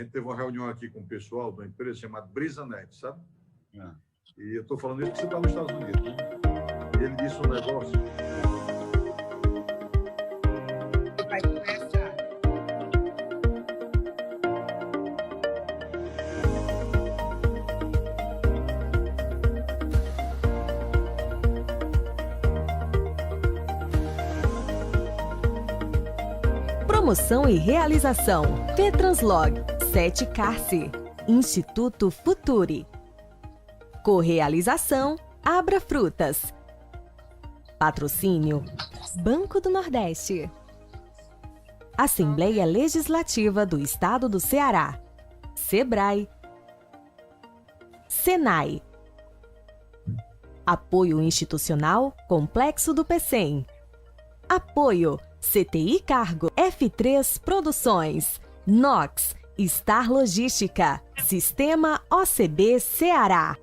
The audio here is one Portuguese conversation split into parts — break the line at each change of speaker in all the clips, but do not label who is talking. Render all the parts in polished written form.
A gente teve uma reunião aqui com o pessoal da empresa chamada BrisaNet, sabe?
É.
E eu estou falando isso porque você está nos Estados Unidos, né? E ele disse um negócio.
Vai começar.
Promoção e realização: Petranslog, 7 Carse, Instituto Futuri. Correalização: Abra Frutas. Patrocínio: Banco do Nordeste. Assembleia Legislativa do Estado do Ceará. Sebrae. Senai. Apoio institucional: Complexo do Pecém. Apoio: CTI Cargo, F3 Produções, Nox, Star Logística, Sistema OCB Ceará.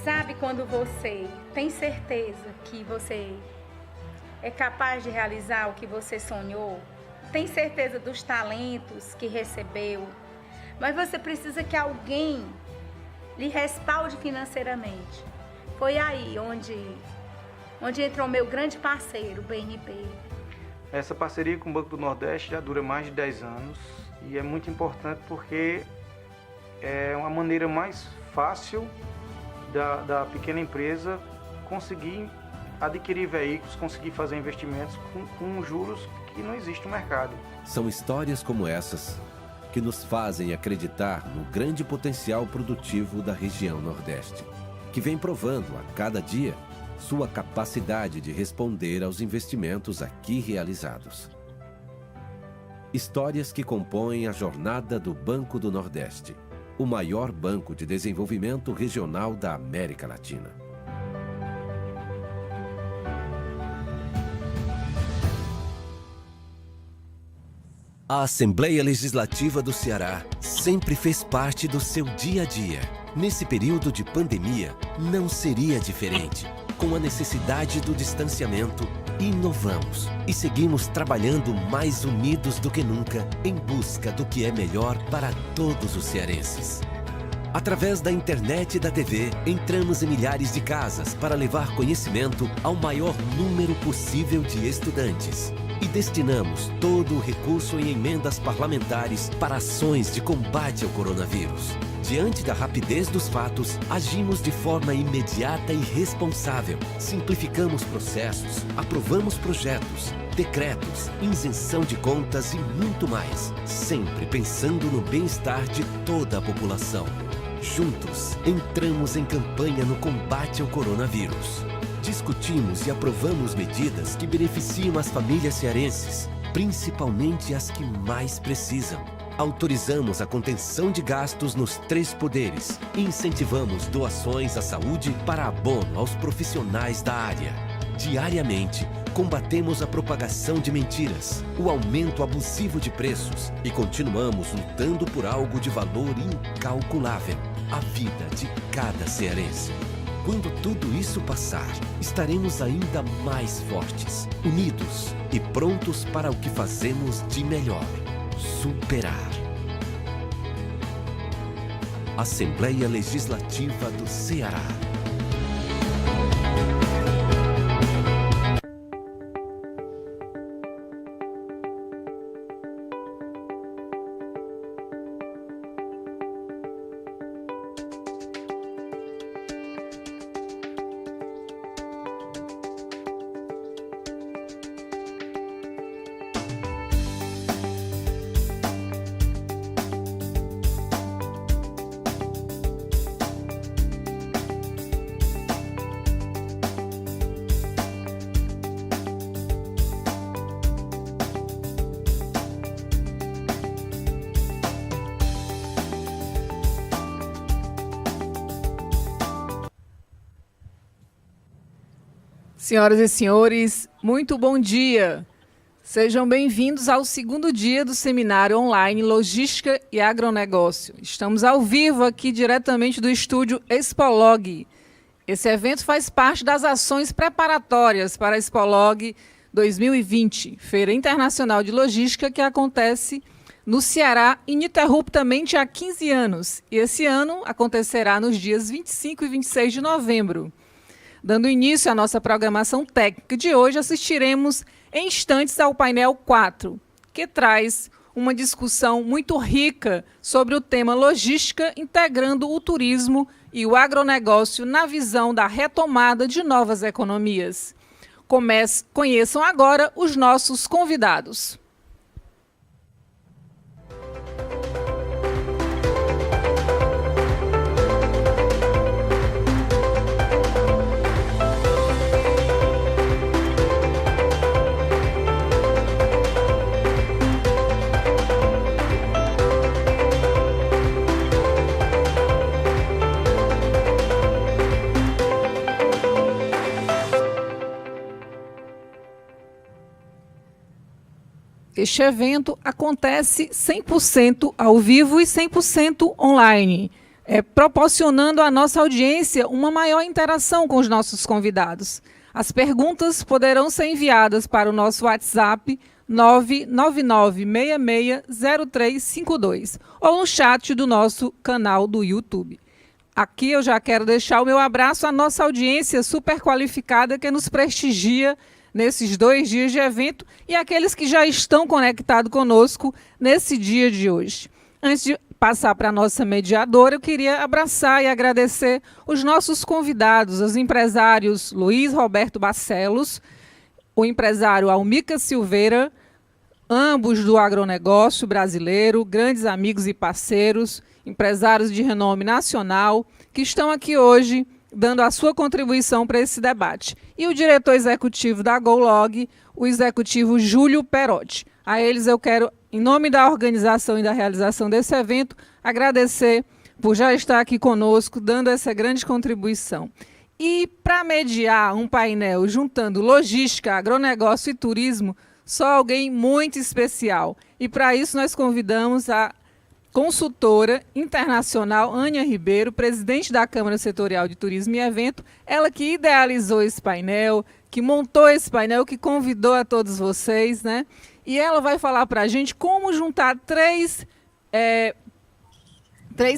Sabe quando você tem certeza que você é capaz de realizar o que você sonhou? Tem certeza dos talentos que recebeu? Mas você precisa que alguém lhe respalde financeiramente. Foi aí onde entrou meu grande parceiro, o BNB.
Essa parceria com o Banco do Nordeste já dura mais de 10 anos e é muito importante porque é uma maneira mais fácil da pequena empresa conseguir adquirir veículos, conseguir fazer investimentos com juros que não existe no mercado.
São histórias como essas que nos fazem acreditar no grande potencial produtivo da região Nordeste, que vem provando a cada dia sua capacidade de responder aos investimentos aqui realizados. Histórias que compõem a jornada do Banco do Nordeste, o maior banco de desenvolvimento regional da América Latina. A Assembleia Legislativa do Ceará sempre fez parte do seu dia a dia. Nesse período de pandemia, não seria diferente. Com a necessidade do distanciamento, inovamos e seguimos trabalhando mais unidos do que nunca em busca do que é melhor para todos os cearenses. Através da internet e da TV, entramos em milhares de casas para levar conhecimento ao maior número possível de estudantes. E destinamos todo o recurso em emendas parlamentares para ações de combate ao coronavírus. Diante da rapidez dos fatos, agimos de forma imediata e responsável. Simplificamos processos, aprovamos projetos, decretos, isenção de contas e muito mais, sempre pensando no bem-estar de toda a população. Juntos, entramos em campanha no combate ao coronavírus. Discutimos e aprovamos medidas que beneficiam as famílias cearenses, principalmente as que mais precisam. Autorizamos a contenção de gastos nos 3 poderes e incentivamos doações à saúde para abono aos profissionais da área. Diariamente, combatemos a propagação de mentiras, o aumento abusivo de preços e continuamos lutando por algo de valor incalculável, a vida de cada cearense. Quando tudo isso passar, estaremos ainda mais fortes, unidos e prontos para o que fazemos de melhor: superar. Assembleia Legislativa do Ceará.
Senhoras e senhores, muito bom dia. Sejam bem-vindos ao segundo dia do seminário online Logística e Agronegócio. Estamos ao vivo aqui diretamente do estúdio Expolog. Esse evento faz parte das ações preparatórias para a Expolog 2020, Feira Internacional de Logística, que acontece no Ceará ininterruptamente há 15 anos. E esse ano acontecerá nos dias 25 e 26 de novembro. Dando início à nossa programação técnica de hoje, assistiremos em instantes ao painel 4, que traz uma discussão muito rica sobre o tema logística, integrando o turismo e o agronegócio na visão da retomada de novas economias. Conheçam agora os nossos convidados. Este evento acontece 100% ao vivo e 100% online, proporcionando à nossa audiência uma maior interação com os nossos convidados. As perguntas poderão ser enviadas para o nosso WhatsApp 999660352 ou no chat do nosso canal do YouTube. Aqui eu já quero deixar o meu abraço à nossa audiência super qualificada que nos prestigia nesses 2 dias de evento e aqueles que já estão conectados conosco nesse dia de hoje. Antes de passar para a nossa mediadora, eu queria abraçar e agradecer os nossos convidados, os empresários Luiz Roberto Barcelos, o empresário Almica Silveira, ambos do agronegócio brasileiro, grandes amigos e parceiros, empresários de renome nacional, que estão aqui hoje dando a sua contribuição para esse debate. E o diretor executivo da GoLog, o executivo Júlio Perotti. A eles eu quero, em nome da organização e da realização desse evento, agradecer por já estar aqui conosco, dando essa grande contribuição. E para mediar um painel juntando logística, agronegócio e turismo, só alguém muito especial. E para isso nós convidamos a consultora internacional Ania Ribeiro, presidente da Câmara Setorial de Turismo e Evento, ela que idealizou esse painel, que montou esse painel, que convidou a todos vocês, né? E ela vai falar para a gente como juntar três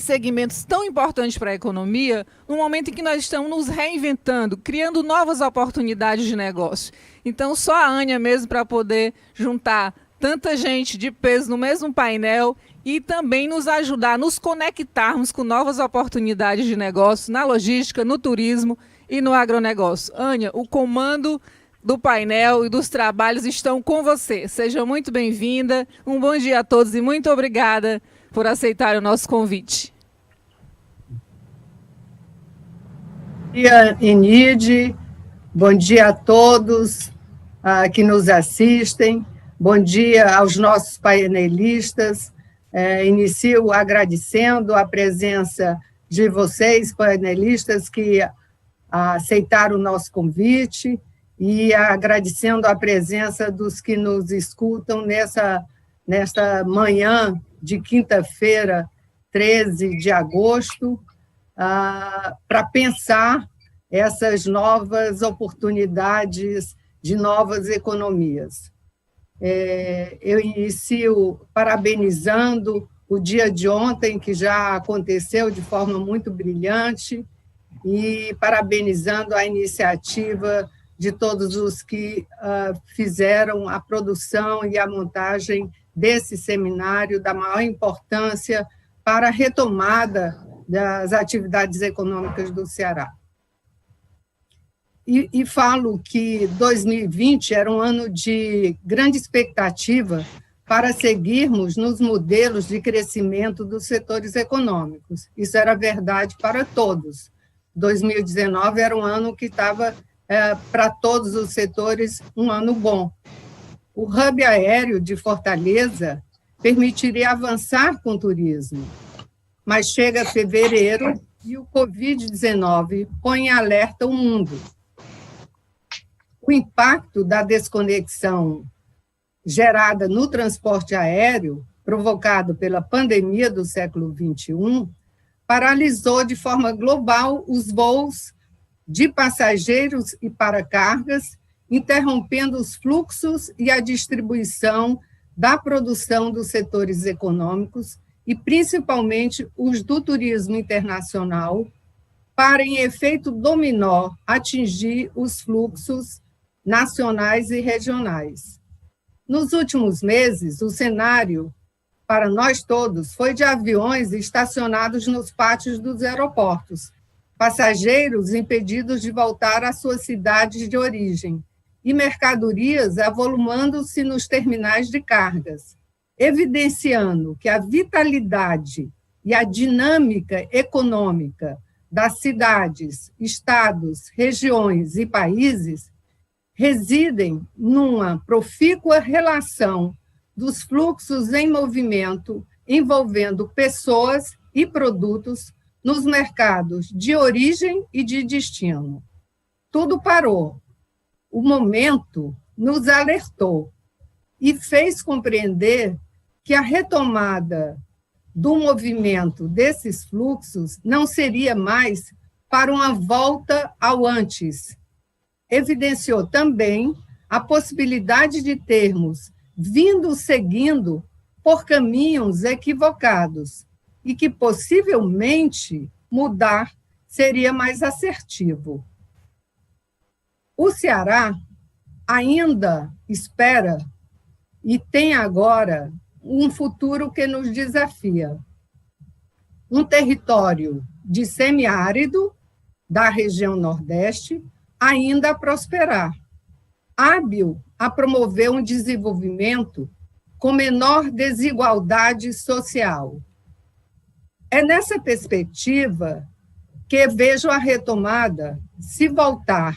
segmentos tão importantes para a economia, no momento em que nós estamos nos reinventando, criando novas oportunidades de negócio. Então, só a Ania mesmo para poder juntar tanta gente de peso no mesmo painel e também nos ajudar a nos conectarmos com novas oportunidades de negócio na logística, no turismo e no agronegócio. Ania, o comando do painel e dos trabalhos estão com você. Seja muito bem-vinda, um bom dia a todos e muito obrigada por aceitar o nosso convite.
Bom dia, Enide. Bom dia a todos que nos assistem. Bom dia aos nossos painelistas. Inicio agradecendo a presença de vocês, painelistas, que aceitaram o nosso convite e agradecendo a presença dos que nos escutam nesta manhã de quinta-feira, 13 de agosto, para pensar essas novas oportunidades de novas economias. Eu inicio parabenizando o dia de ontem, que já aconteceu de forma muito brilhante, e parabenizando a iniciativa de todos os que fizeram a produção e a montagem desse seminário, da maior importância para a retomada das atividades econômicas do Ceará. E falo que 2020 era um ano de grande expectativa para seguirmos nos modelos de crescimento dos setores econômicos. Isso era verdade para todos. 2019 era um ano que estava, para todos os setores, um ano bom. O hub aéreo de Fortaleza permitiria avançar com o turismo, mas chega fevereiro e o Covid-19 põe em alerta o mundo. O impacto da desconexão gerada no transporte aéreo, provocado pela pandemia do século XXI, paralisou de forma global os voos de passageiros e para cargas, interrompendo os fluxos e a distribuição da produção dos setores econômicos e, principalmente, os do turismo internacional, para, em efeito dominó, atingir os fluxos nacionais e regionais. Nos últimos meses, o cenário, para nós todos, foi de aviões estacionados nos pátios dos aeroportos, passageiros impedidos de voltar às suas cidades de origem e mercadorias avolumando-se nos terminais de cargas, evidenciando que a vitalidade e a dinâmica econômica das cidades, estados, regiões e países residem numa profícua relação dos fluxos em movimento envolvendo pessoas e produtos nos mercados de origem e de destino. Tudo parou. O momento nos alertou e fez compreender que a retomada do movimento desses fluxos não seria mais para uma volta ao antes. Evidenciou também a possibilidade de termos vindo seguindo por caminhos equivocados e que possivelmente mudar seria mais assertivo. O Ceará ainda espera e tem agora um futuro que nos desafia. Um território de semiárido da região Nordeste ainda a prosperar, hábil a promover um desenvolvimento com menor desigualdade social. É nessa perspectiva que vejo a retomada se voltar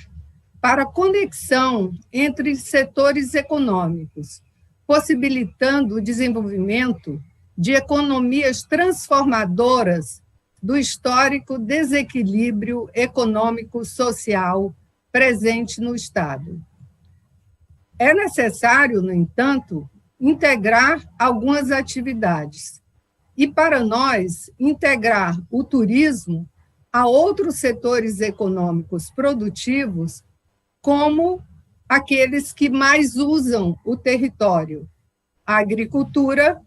para a conexão entre setores econômicos, possibilitando o desenvolvimento de economias transformadoras do histórico desequilíbrio econômico-social presente no Estado. É necessário, no entanto, integrar algumas atividades e, para nós, integrar o turismo a outros setores econômicos produtivos, como aqueles que mais usam o território, a agricultura,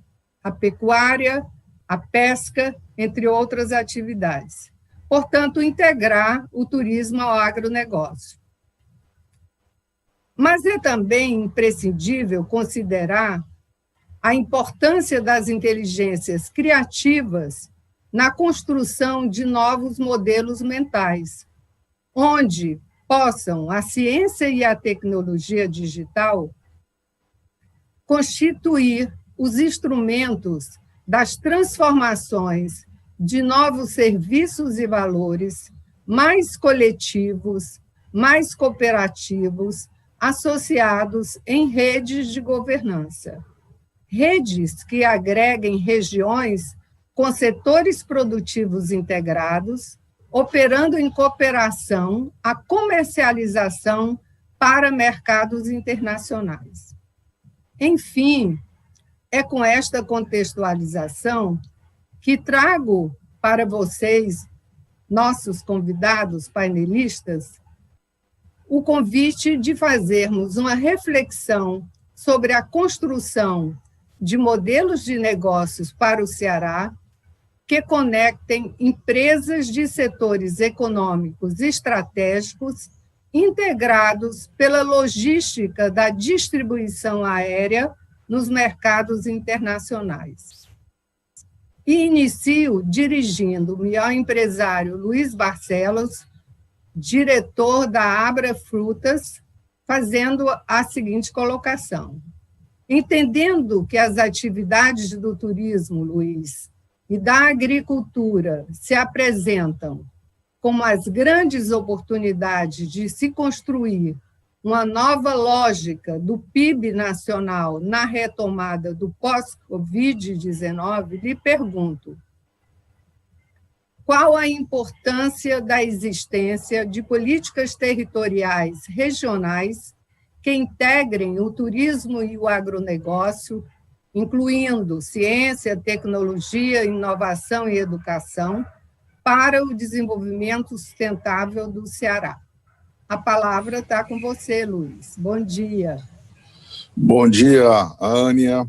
a pecuária, a pesca, entre outras atividades. Portanto, integrar o turismo ao agronegócio. Mas é também imprescindível considerar a importância das inteligências criativas na construção de novos modelos mentais, onde possam a ciência e a tecnologia digital constituir os instrumentos das transformações de novos serviços e valores mais coletivos, mais cooperativos, associados em redes de governança. Redes que agreguem regiões com setores produtivos integrados, operando em cooperação a comercialização para mercados internacionais. Enfim, é com esta contextualização que trago para vocês, nossos convidados painelistas, o convite de fazermos uma reflexão sobre a construção de modelos de negócios para o Ceará que conectem empresas de setores econômicos estratégicos integrados pela logística da distribuição aérea nos mercados internacionais. E inicio dirigindo-me ao empresário Luiz Barcelos, diretor da Abra Frutas, fazendo a seguinte colocação. Entendendo que as atividades do turismo, Luiz, e da agricultura se apresentam como as grandes oportunidades de se construir uma nova lógica do PIB nacional na retomada do pós-Covid-19, lhe pergunto, qual a importância da existência de políticas territoriais regionais que integrem o turismo e o agronegócio, incluindo ciência, tecnologia, inovação e educação, para o desenvolvimento sustentável do Ceará? A palavra está com você, Luiz. Bom dia.
Bom dia, Ânia.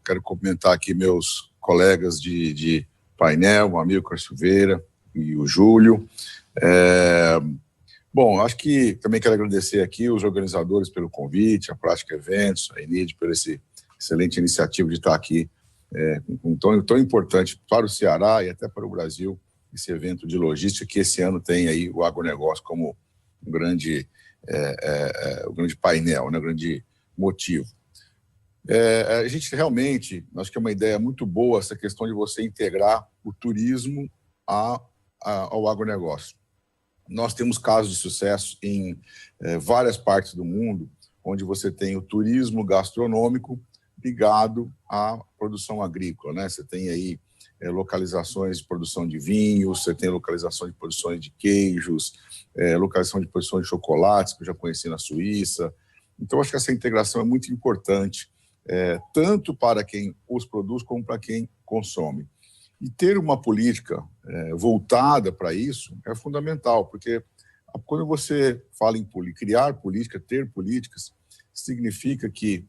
Quero cumprimentar aqui meus colegas de painel, o Amilcar Silveira e o Júlio. Bom, acho que também quero agradecer aqui os organizadores pelo convite, a Prática Eventos, a Enid, por esse excelente iniciativa de estar aqui, tão importante para o Ceará e até para o Brasil, esse evento de logística que esse ano tem aí o agronegócio como um grande painel, né, um grande motivo. A gente realmente, acho que é uma ideia muito boa essa questão de você integrar o turismo ao agronegócio. Nós temos casos de sucesso em várias partes do mundo, onde você tem o turismo gastronômico ligado à produção agrícola, né? Você tem aí localizações de produção de vinhos, você tem localização de produções de queijos, localização de produção de chocolates, que eu já conheci na Suíça. Então, acho que essa integração é muito importante, tanto para quem os produz como para quem consome. E ter uma política voltada para isso é fundamental, porque quando você fala em criar política, ter políticas, significa que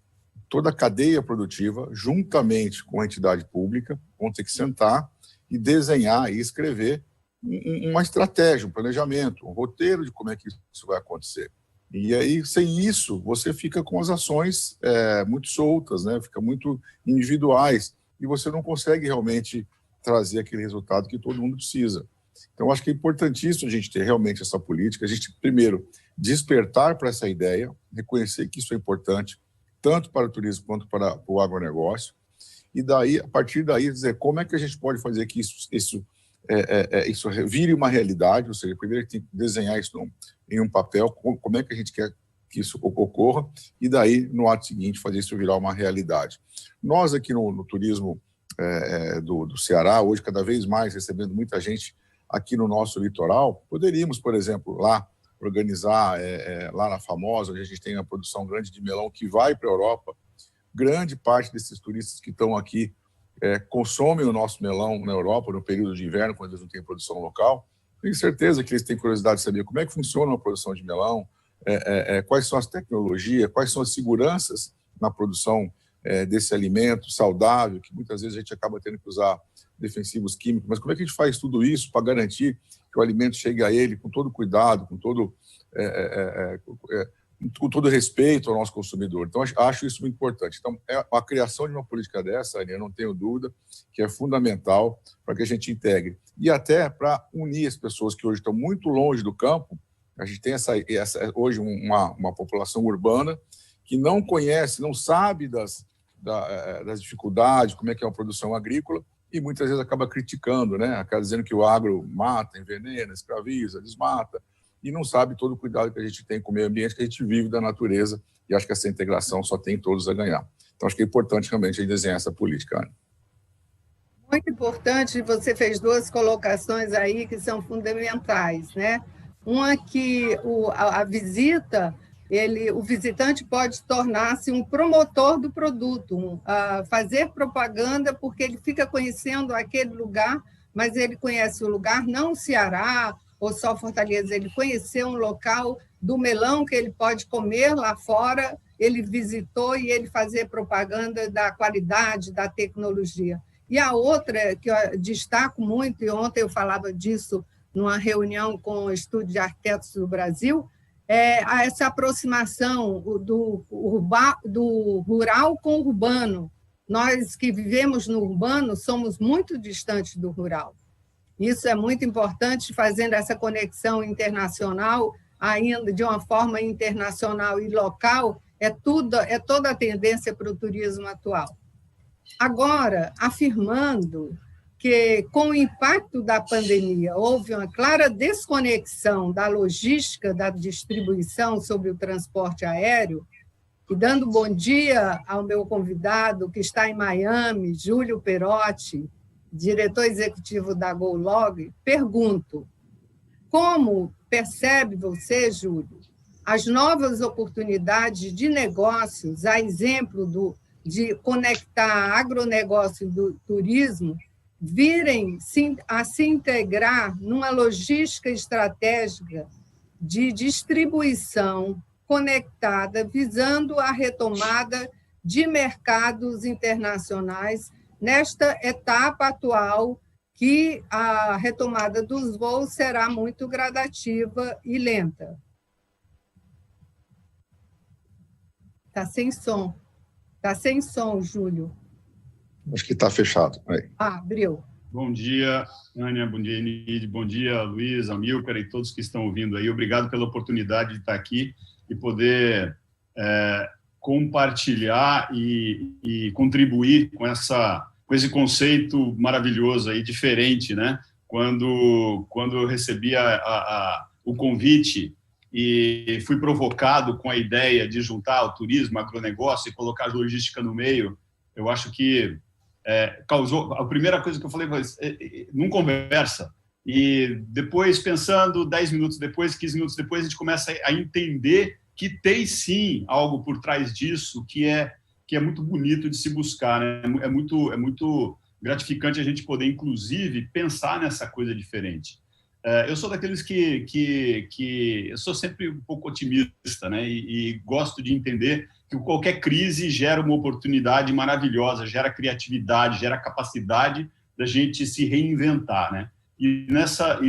toda a cadeia produtiva, juntamente com a entidade pública, vão ter que sentar e desenhar e escrever uma estratégia, um planejamento, um roteiro de como é que isso vai acontecer. E aí, sem isso, você fica com as ações muito soltas, né? Fica muito individuais, e você não consegue realmente trazer aquele resultado que todo mundo precisa. Então, acho que é importantíssimo a gente ter realmente essa política, a gente, primeiro, despertar para essa ideia, reconhecer que isso é importante, tanto para o turismo quanto para o agronegócio, e daí, a partir daí, dizer como é que a gente pode fazer que isso vire uma realidade, ou seja, primeiro tem que desenhar isso em um papel, como é que a gente quer que isso ocorra, e daí, no ato seguinte, fazer isso virar uma realidade. Nós aqui no turismo do Ceará, hoje cada vez mais recebendo muita gente aqui no nosso litoral, poderíamos, por exemplo, lá organizar lá na Famosa, onde a gente tem uma produção grande de melão que vai para a Europa. Grande parte desses turistas que estão aqui consomem o nosso melão na Europa no período de inverno, quando eles não têm produção local. Tenho certeza que eles têm curiosidade de saber como é que funciona a produção de melão, quais são as tecnologias, quais são as seguranças na produção desse alimento saudável, que muitas vezes a gente acaba tendo que usar defensivos químicos, mas como é que a gente faz tudo isso para garantir que o alimento chegue a ele com todo cuidado, com todo respeito ao nosso consumidor. Então, acho isso muito importante. Então, a criação de uma política dessa, eu não tenho dúvida, que é fundamental para que a gente integre. E até para unir as pessoas que hoje estão muito longe do campo. A gente tem hoje uma população urbana que não conhece, não sabe das dificuldades, como é que é uma produção agrícola, e muitas vezes acaba criticando, né? Acaba dizendo que o agro mata, envenena, escraviza, desmata, e não sabe todo o cuidado que a gente tem com o meio ambiente, que a gente vive da natureza, e acho que essa integração só tem todos a ganhar. Então, acho que é importante realmente a gente desenhar essa política, Ana.
Muito importante, você fez duas colocações aí que são fundamentais, né? Uma que a visita, o visitante pode tornar-se um promotor do produto, fazer propaganda, porque ele fica conhecendo aquele lugar, mas ele conhece o lugar, não o Ceará ou só Fortaleza, ele conheceu um local do melão que ele pode comer lá fora ele visitou e ele fazer propaganda da qualidade da tecnologia. E a outra que eu destaco muito, e ontem eu falava disso numa reunião com o Estúdio de Arquitetos do Brasil, é essa aproximação do rural com o urbano. Nós que vivemos no urbano somos muito distantes do rural. Isso é muito importante, fazendo essa conexão internacional, ainda de uma forma internacional e local, é toda a tendência para o turismo atual. Agora, afirmando que, com o impacto da pandemia, houve uma clara desconexão da logística da distribuição sobre o transporte aéreo, e dando bom dia ao meu convidado, que está em Miami, Júlio Perotti, diretor executivo da GoLog, pergunto: como percebe você, Júlio, as novas oportunidades de negócios, a exemplo de conectar agronegócio do turismo, virem a se integrar numa logística estratégica de distribuição conectada, visando a retomada de mercados internacionais nesta etapa atual, que a retomada dos voos será muito gradativa e lenta. Está sem som. Está sem som, Júlio.
Acho que está fechado. Aí.
Abriu.
Bom dia, Ânia, bom dia, Enide, bom dia, Luiz, Amílcar e todos que estão ouvindo aí. Obrigado pela oportunidade de estar aqui e poder compartilhar e contribuir com esse conceito maravilhoso aí, diferente, né? Quando eu recebi o convite e fui provocado com a ideia de juntar o turismo, agronegócio e colocar a logística no meio, eu acho que causou... A primeira coisa que eu falei foi, não conversa. E depois, pensando, 10 minutos depois, 15 minutos depois, a gente começa a entender que tem, sim, algo por trás disso que é muito bonito de se buscar, né? É muito gratificante a gente poder, inclusive, pensar nessa coisa diferente. Eu sou daqueles que eu sou sempre um pouco otimista, né? E gosto de entender que qualquer crise gera uma oportunidade maravilhosa, gera criatividade, gera capacidade da gente se reinventar, né? E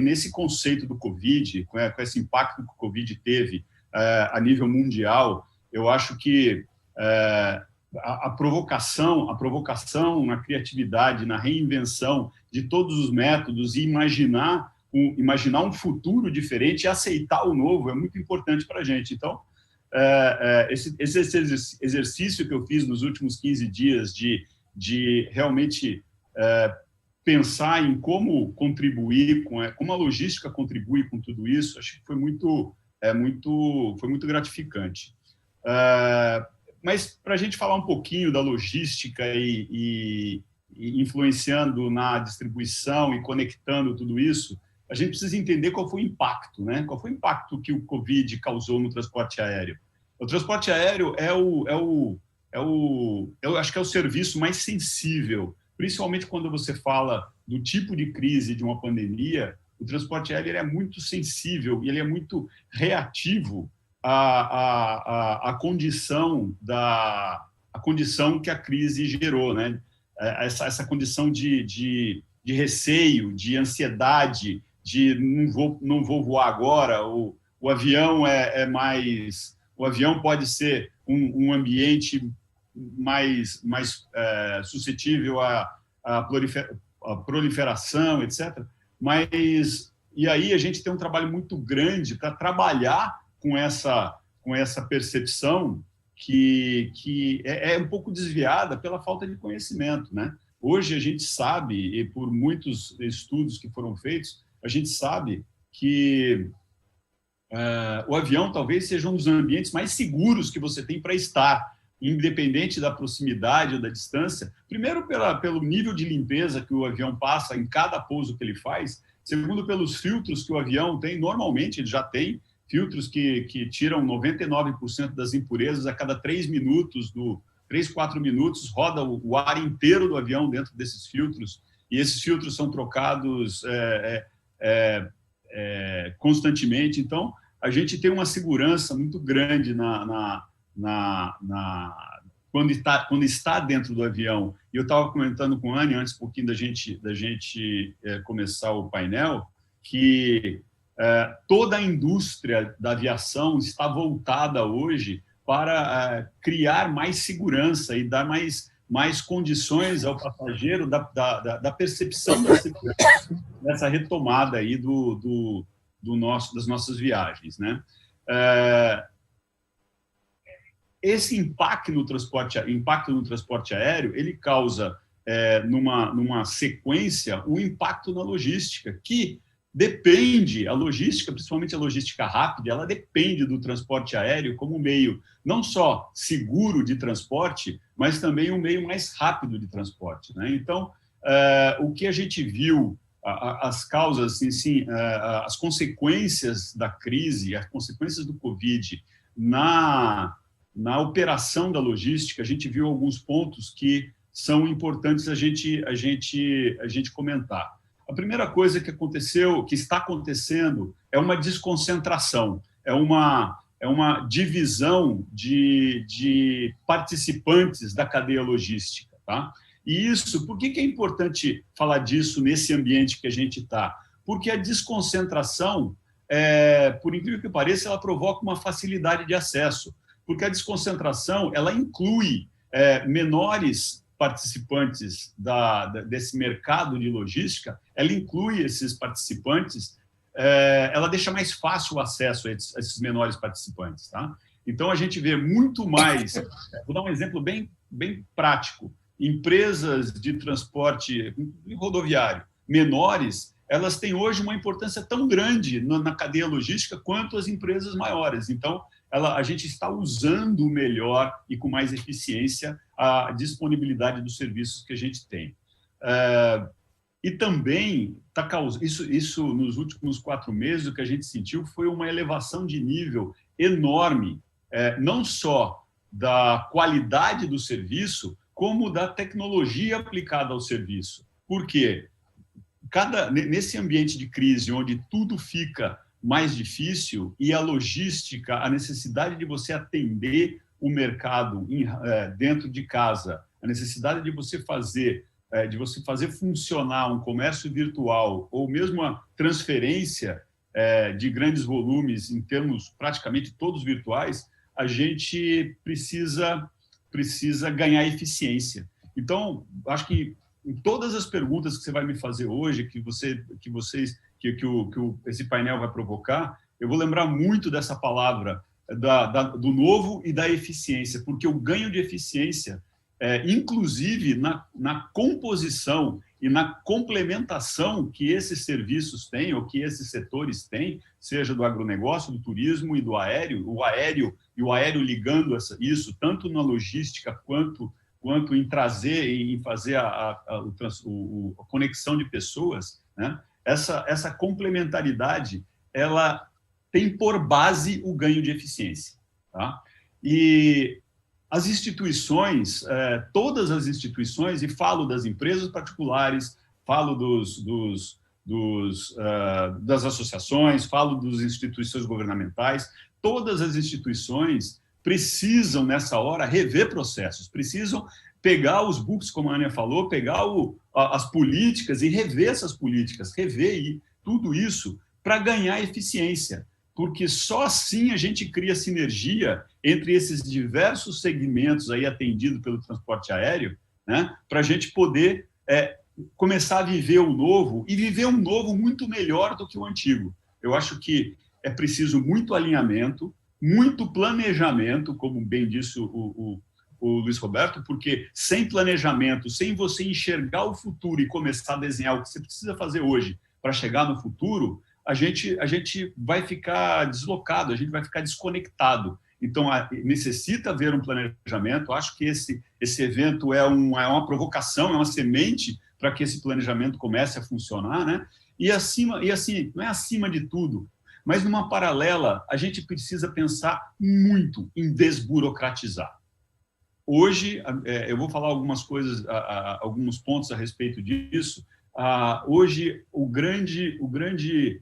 nesse conceito do Covid, com esse impacto que o Covid teve a nível mundial, eu acho que a provocação na criatividade, na reinvenção de todos os métodos e imaginar um futuro diferente e aceitar o novo é muito importante para a gente. Então, esse exercício que eu fiz nos últimos 15 dias de realmente pensar em como contribuir, como a logística contribui com tudo isso, acho que foi muito gratificante. Mas, para a gente falar um pouquinho da logística e influenciando na distribuição e conectando tudo isso, a gente precisa entender qual foi o impacto, né? Qual foi o impacto que o Covid causou no transporte aéreo? O transporte aéreo eu acho que é o serviço mais sensível, principalmente quando você fala do tipo de crise de uma pandemia. O transporte aéreo ele é muito sensível e ele é muito reativo à condição que a crise gerou, né? Essa condição de receio, de ansiedade, de não vou voar agora. O avião o avião pode ser um ambiente mais suscetível à proliferação, etc. E aí a gente tem um trabalho muito grande para trabalhar com essa percepção que é um pouco desviada pela falta de conhecimento, né? Hoje a gente sabe, e por muitos estudos que foram feitos, a gente sabe que o avião talvez seja um dos ambientes mais seguros que você tem para estar, independente da proximidade ou da distância. Primeiro, pelo nível de limpeza que o avião passa em cada pouso que ele faz. Segundo, pelos filtros que o avião tem. Normalmente, ele já tem filtros que tiram 99% das impurezas a cada 3, 4 minutos, roda o ar inteiro do avião dentro desses filtros, e esses filtros são trocados constantemente. Então, a gente tem uma segurança muito grande quando está dentro do avião. E eu estava comentando com a Anne, antes um pouquinho da gente começar o painel, que toda a indústria da aviação está voltada hoje para criar mais segurança e dar mais condições ao passageiro da percepção da segurança nessa retomada aí das nossas viagens, né? Esse impacto no transporte aéreo, ele causa, numa sequência, um impacto na logística, que depende, a logística, principalmente a logística rápida, ela depende do transporte aéreo como um meio não só seguro de transporte, mas também um meio mais rápido de transporte, né? Então, o que a gente viu, as causas, assim, as consequências da crise, as consequências do Covid na operação da logística, a gente viu alguns pontos que são importantes a gente comentar. A primeira coisa que aconteceu, que está acontecendo, é uma desconcentração, é uma divisão de participantes da cadeia logística, tá? E isso, por que é importante falar disso nesse ambiente que a gente está? Porque a desconcentração, por incrível que pareça, ela provoca uma facilidade de acesso, porque a desconcentração, ela inclui menores participantes desse mercado de logística, ela inclui esses participantes, ela deixa mais fácil o acesso a esses menores participantes, tá? Então, a gente vê muito mais, vou dar um exemplo bem prático, empresas de transporte rodoviário menores, elas têm hoje uma importância tão grande na cadeia logística quanto as empresas maiores. Então, a gente está usando melhor e com mais eficiência a disponibilidade dos serviços que a gente tem. E também, isso nos últimos 4 meses, o que a gente sentiu foi uma elevação de nível enorme, não só da qualidade do serviço, como da tecnologia aplicada ao serviço. Por quê? Nesse ambiente de crise, onde tudo fica mais difícil, e a logística, a necessidade de você atender o mercado dentro de casa, a necessidade de você fazer funcionar um comércio virtual ou mesmo a transferência de grandes volumes em termos praticamente todos virtuais, a gente precisa ganhar eficiência. Então, acho que em todas as perguntas que você vai me fazer hoje, que esse painel vai provocar, eu vou lembrar muito dessa palavra do novo e da eficiência, porque o ganho de eficiência, inclusive na composição e na complementação que esses serviços têm, ou que esses setores têm, seja do agronegócio, do turismo e do aéreo, o aéreo ligando isso, tanto na logística quanto em trazer e em fazer a conexão de pessoas, né? Essa complementaridade, ela tem por base o ganho de eficiência, tá? E as instituições, todas as instituições, e falo das empresas particulares, falo das associações, falo das instituições governamentais, todas as instituições precisam, nessa hora, rever processos, precisam pegar os books, como a Ania falou, pegar as políticas e rever essas políticas, rever tudo isso para ganhar eficiência, porque só assim a gente cria sinergia entre esses diversos segmentos aí atendidos pelo transporte aéreo, né, para a gente poder começar a viver o novo e viver um novo muito melhor do que o antigo. Eu acho que é preciso muito alinhamento, muito planejamento, como bem disse o Luiz Roberto, porque sem planejamento, sem você enxergar o futuro e começar a desenhar o que você precisa fazer hoje para chegar no futuro, a gente vai ficar deslocado, a gente vai ficar desconectado. Então, necessita haver um planejamento. Acho que esse evento é uma provocação, é uma semente para que esse planejamento comece a funcionar, né? E assim, não é acima de tudo, mas numa paralela, a gente precisa pensar muito em desburocratizar. Hoje, eu vou falar algumas coisas, alguns pontos a respeito disso. Hoje, o grande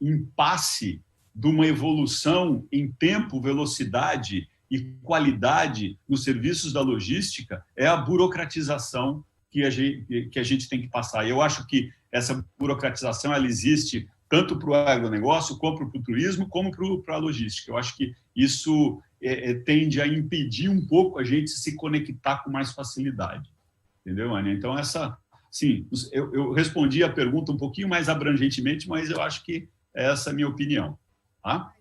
impasse de uma evolução em tempo, velocidade e qualidade nos serviços da logística é a burocratização que a gente tem que passar. E eu acho que essa burocratização ela existe tanto para o agronegócio, como para o turismo, como para a logística. Eu acho que isso tende a impedir um pouco a gente se conectar com mais facilidade. Entendeu, Ania? Então, sim, eu respondi a pergunta um pouquinho mais abrangentemente, mas eu acho que essa é a minha opinião. Tá?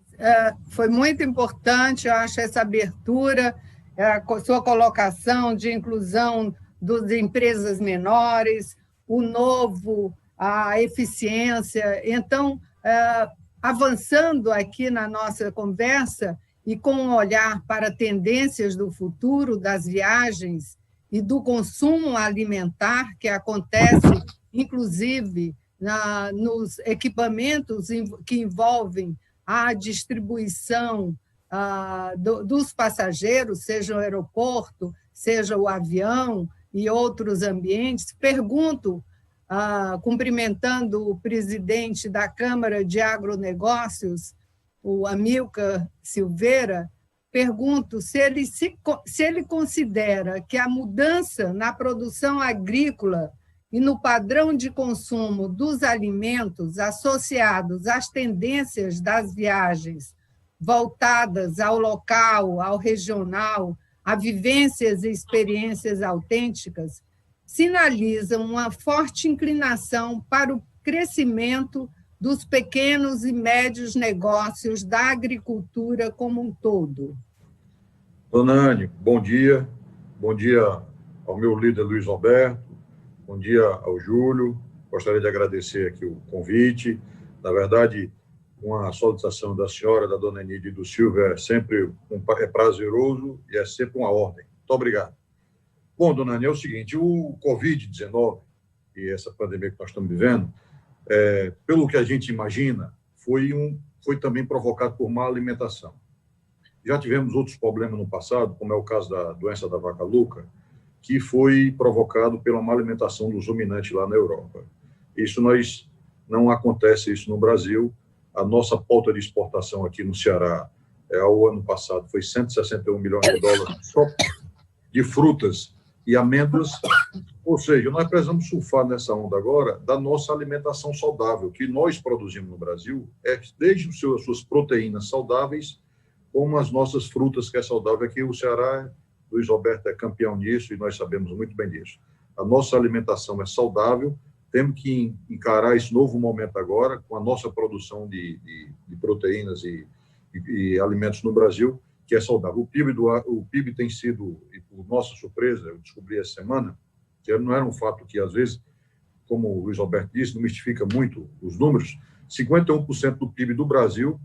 Foi muito importante, eu acho, essa abertura, a sua colocação de inclusão das empresas menores, o novo, a eficiência. Então, avançando aqui na nossa conversa e com um olhar para tendências do futuro das viagens e do consumo alimentar que acontece, inclusive, nos equipamentos que envolvem a distribuição dos passageiros, seja o aeroporto, seja o avião e outros ambientes. Pergunto, cumprimentando o presidente da Câmara de Agronegócios, o Amilcar Silveira, pergunto se ele considera que a mudança na produção agrícola e no padrão de consumo dos alimentos associados às tendências das viagens voltadas ao local, ao regional, a vivências e experiências autênticas, sinalizam uma forte inclinação para o crescimento dos pequenos e médios negócios da agricultura como um todo.
Dona Anne, bom dia. Bom dia ao meu líder Luiz Roberto, bom dia ao Júlio. Gostaria de agradecer aqui o convite. Na verdade, uma solicitação da senhora, da dona Enide e do Silvio, é prazeroso e é sempre uma ordem. Muito obrigado. Bom, dona Anne, é o seguinte, o Covid-19 e essa pandemia que nós estamos vivendo, pelo que a gente imagina, foi também provocado por má alimentação. Já tivemos outros problemas no passado, como é o caso da doença da vaca louca, que foi provocado pela má alimentação dos ruminantes lá na Europa. Não acontece isso no Brasil. A nossa pauta de exportação aqui no Ceará, ao ano passado, foi 161 milhões de dólares só de frutas e amêndoas. Ou seja, nós precisamos surfar nessa onda agora da nossa alimentação saudável, que nós produzimos no Brasil, desde as suas proteínas saudáveis, como as nossas frutas, que é saudável. Aqui o Ceará, Luiz Roberto é campeão nisso e nós sabemos muito bem disso. A nossa alimentação é saudável, temos que encarar esse novo momento agora, com a nossa produção de proteínas e alimentos no Brasil, que é saudável. O PIB tem sido, e por nossa surpresa, eu descobri essa semana, que não era um fato que, às vezes, como o Luiz Roberto disse, não mistifica muito os números, 51% do PIB do Brasil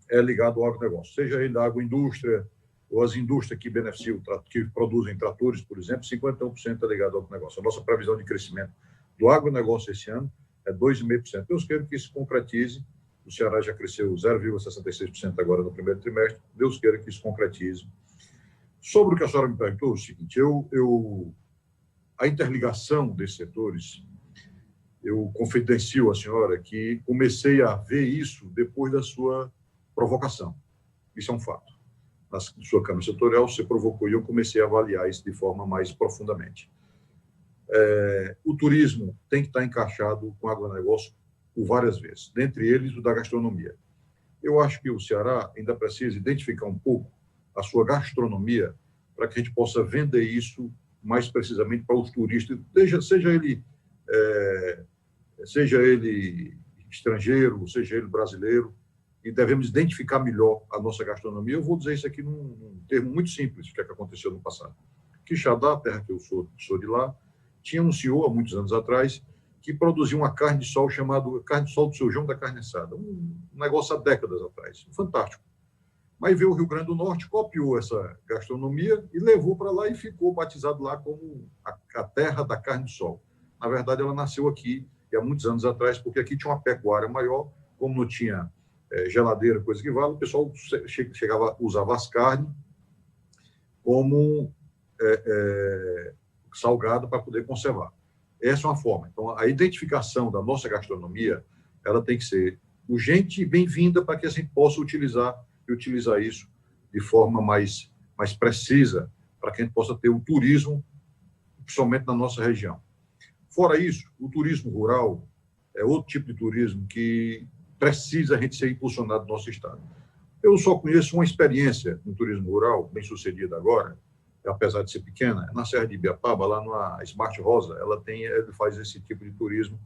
é ligado ao agronegócio, seja ele da agroindústria ou as indústrias que beneficiam, que produzem tratores, por exemplo, 51% é ligado ao agronegócio. A nossa previsão de crescimento do agronegócio esse ano é 2,5%. Deus queira que isso concretize. O Ceará já cresceu 0,66% agora no primeiro trimestre. Deus queira que isso concretize. Sobre o que a senhora me perguntou, é o seguinte, a interligação desses setores, eu confidencio à senhora que comecei a ver isso depois da sua provocação. Isso é um fato. Na sua Câmara Setorial, você provocou e eu comecei a avaliar isso de forma mais profundamente. O turismo tem que estar encaixado com o agronegócio por várias vezes, dentre eles o da gastronomia. Eu acho que o Ceará ainda precisa identificar um pouco a sua gastronomia para que a gente possa vender isso mais precisamente para os turistas, seja ele estrangeiro, seja ele brasileiro, e devemos identificar melhor a nossa gastronomia. Eu vou dizer isso aqui num termo muito simples, que aconteceu no passado. Quixadá, a terra que eu sou de lá, tinha um senhor, há muitos anos atrás, que produzia uma carne de sol chamada carne de sol do seu João da Carne Assada. Um negócio há décadas atrás. Fantástico. Mas veio o Rio Grande do Norte, copiou essa gastronomia e levou para lá e ficou batizado lá como a terra da carne de sol. Na verdade, ela nasceu aqui, há muitos anos atrás, porque aqui tinha uma pecuária maior, como não tinha geladeira, coisa que vale, o pessoal usava as carnes como salgada para poder conservar. Essa é uma forma. Então, a identificação da nossa gastronomia, ela tem que ser urgente e bem-vinda para que a gente possa utilizar isso de forma mais precisa, para que a gente possa ter o turismo, principalmente na nossa região. Fora isso, o turismo rural é outro tipo de turismo que precisa a gente ser impulsionado no nosso estado. Eu só conheço uma experiência no turismo rural, bem sucedida agora, apesar de ser pequena, na Serra de Ibiapaba, lá na Smart Rosa, ele faz esse tipo de turismo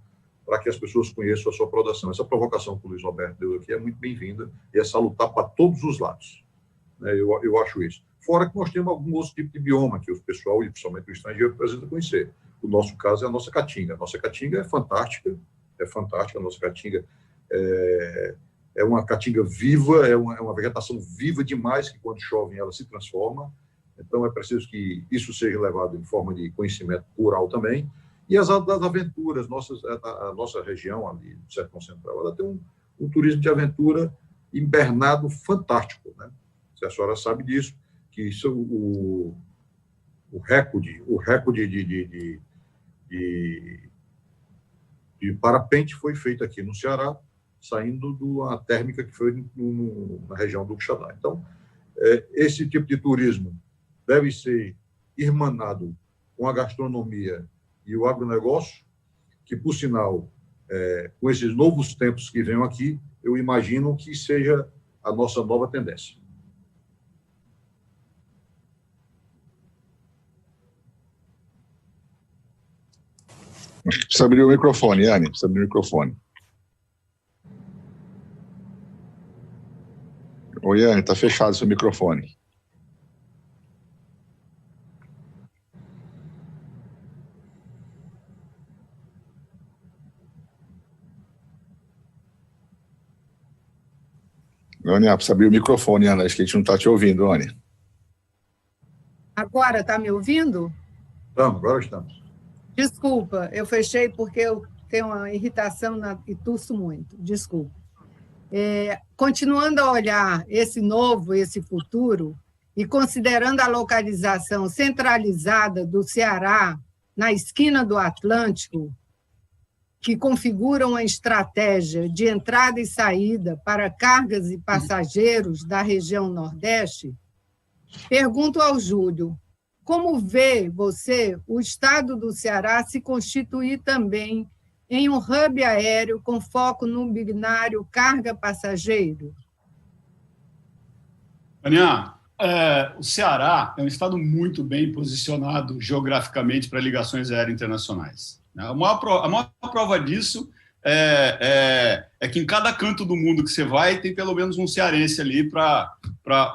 para que as pessoas conheçam a sua produção. Essa provocação que o Luiz Roberto deu aqui é muito bem-vinda e é salutar para todos os lados. Eu acho isso. Fora que nós temos algum outro tipo de bioma que o pessoal, e principalmente o estrangeiro, precisa conhecer. O nosso caso é a nossa caatinga. A nossa caatinga é fantástica, a nossa caatinga é uma caatinga viva, é uma vegetação viva demais, que quando chove ela se transforma. Então, é preciso que isso seja levado em forma de conhecimento rural também. E as aventuras, a nossa região ali do Sertão Central, ela tem um turismo de aventura invernado fantástico, né? Se a senhora sabe disso, que isso, o recorde de parapente foi feito aqui no Ceará, saindo de uma térmica que foi na região do Quixadá. Então, esse tipo de turismo deve ser irmanado com a gastronomia e o agronegócio, que, por sinal, com esses novos tempos que vêm aqui, eu imagino que seja a nossa nova tendência.
Precisa abrir o microfone, Yane, precisa abrir o microfone. Ô, Yane, está fechado o seu microfone. Ônia, precisa abrir o microfone, Ana, acho que a gente não está te ouvindo, Ônia.
Agora está me ouvindo?
Agora estamos.
Desculpa, eu fechei porque eu tenho uma irritação e tuço muito. Desculpa. Continuando a olhar esse futuro, e considerando a localização centralizada do Ceará na esquina do Atlântico, que configura uma estratégia de entrada e saída para cargas e passageiros da região Nordeste, pergunto ao Júlio, como vê você o estado do Ceará se constituir também em um hub aéreo com foco no binário carga-passageiro?
Aninha, o Ceará é um estado muito bem posicionado geograficamente para ligações aéreas internacionais. A maior prova disso é que em cada canto do mundo que você vai tem pelo menos um cearense ali para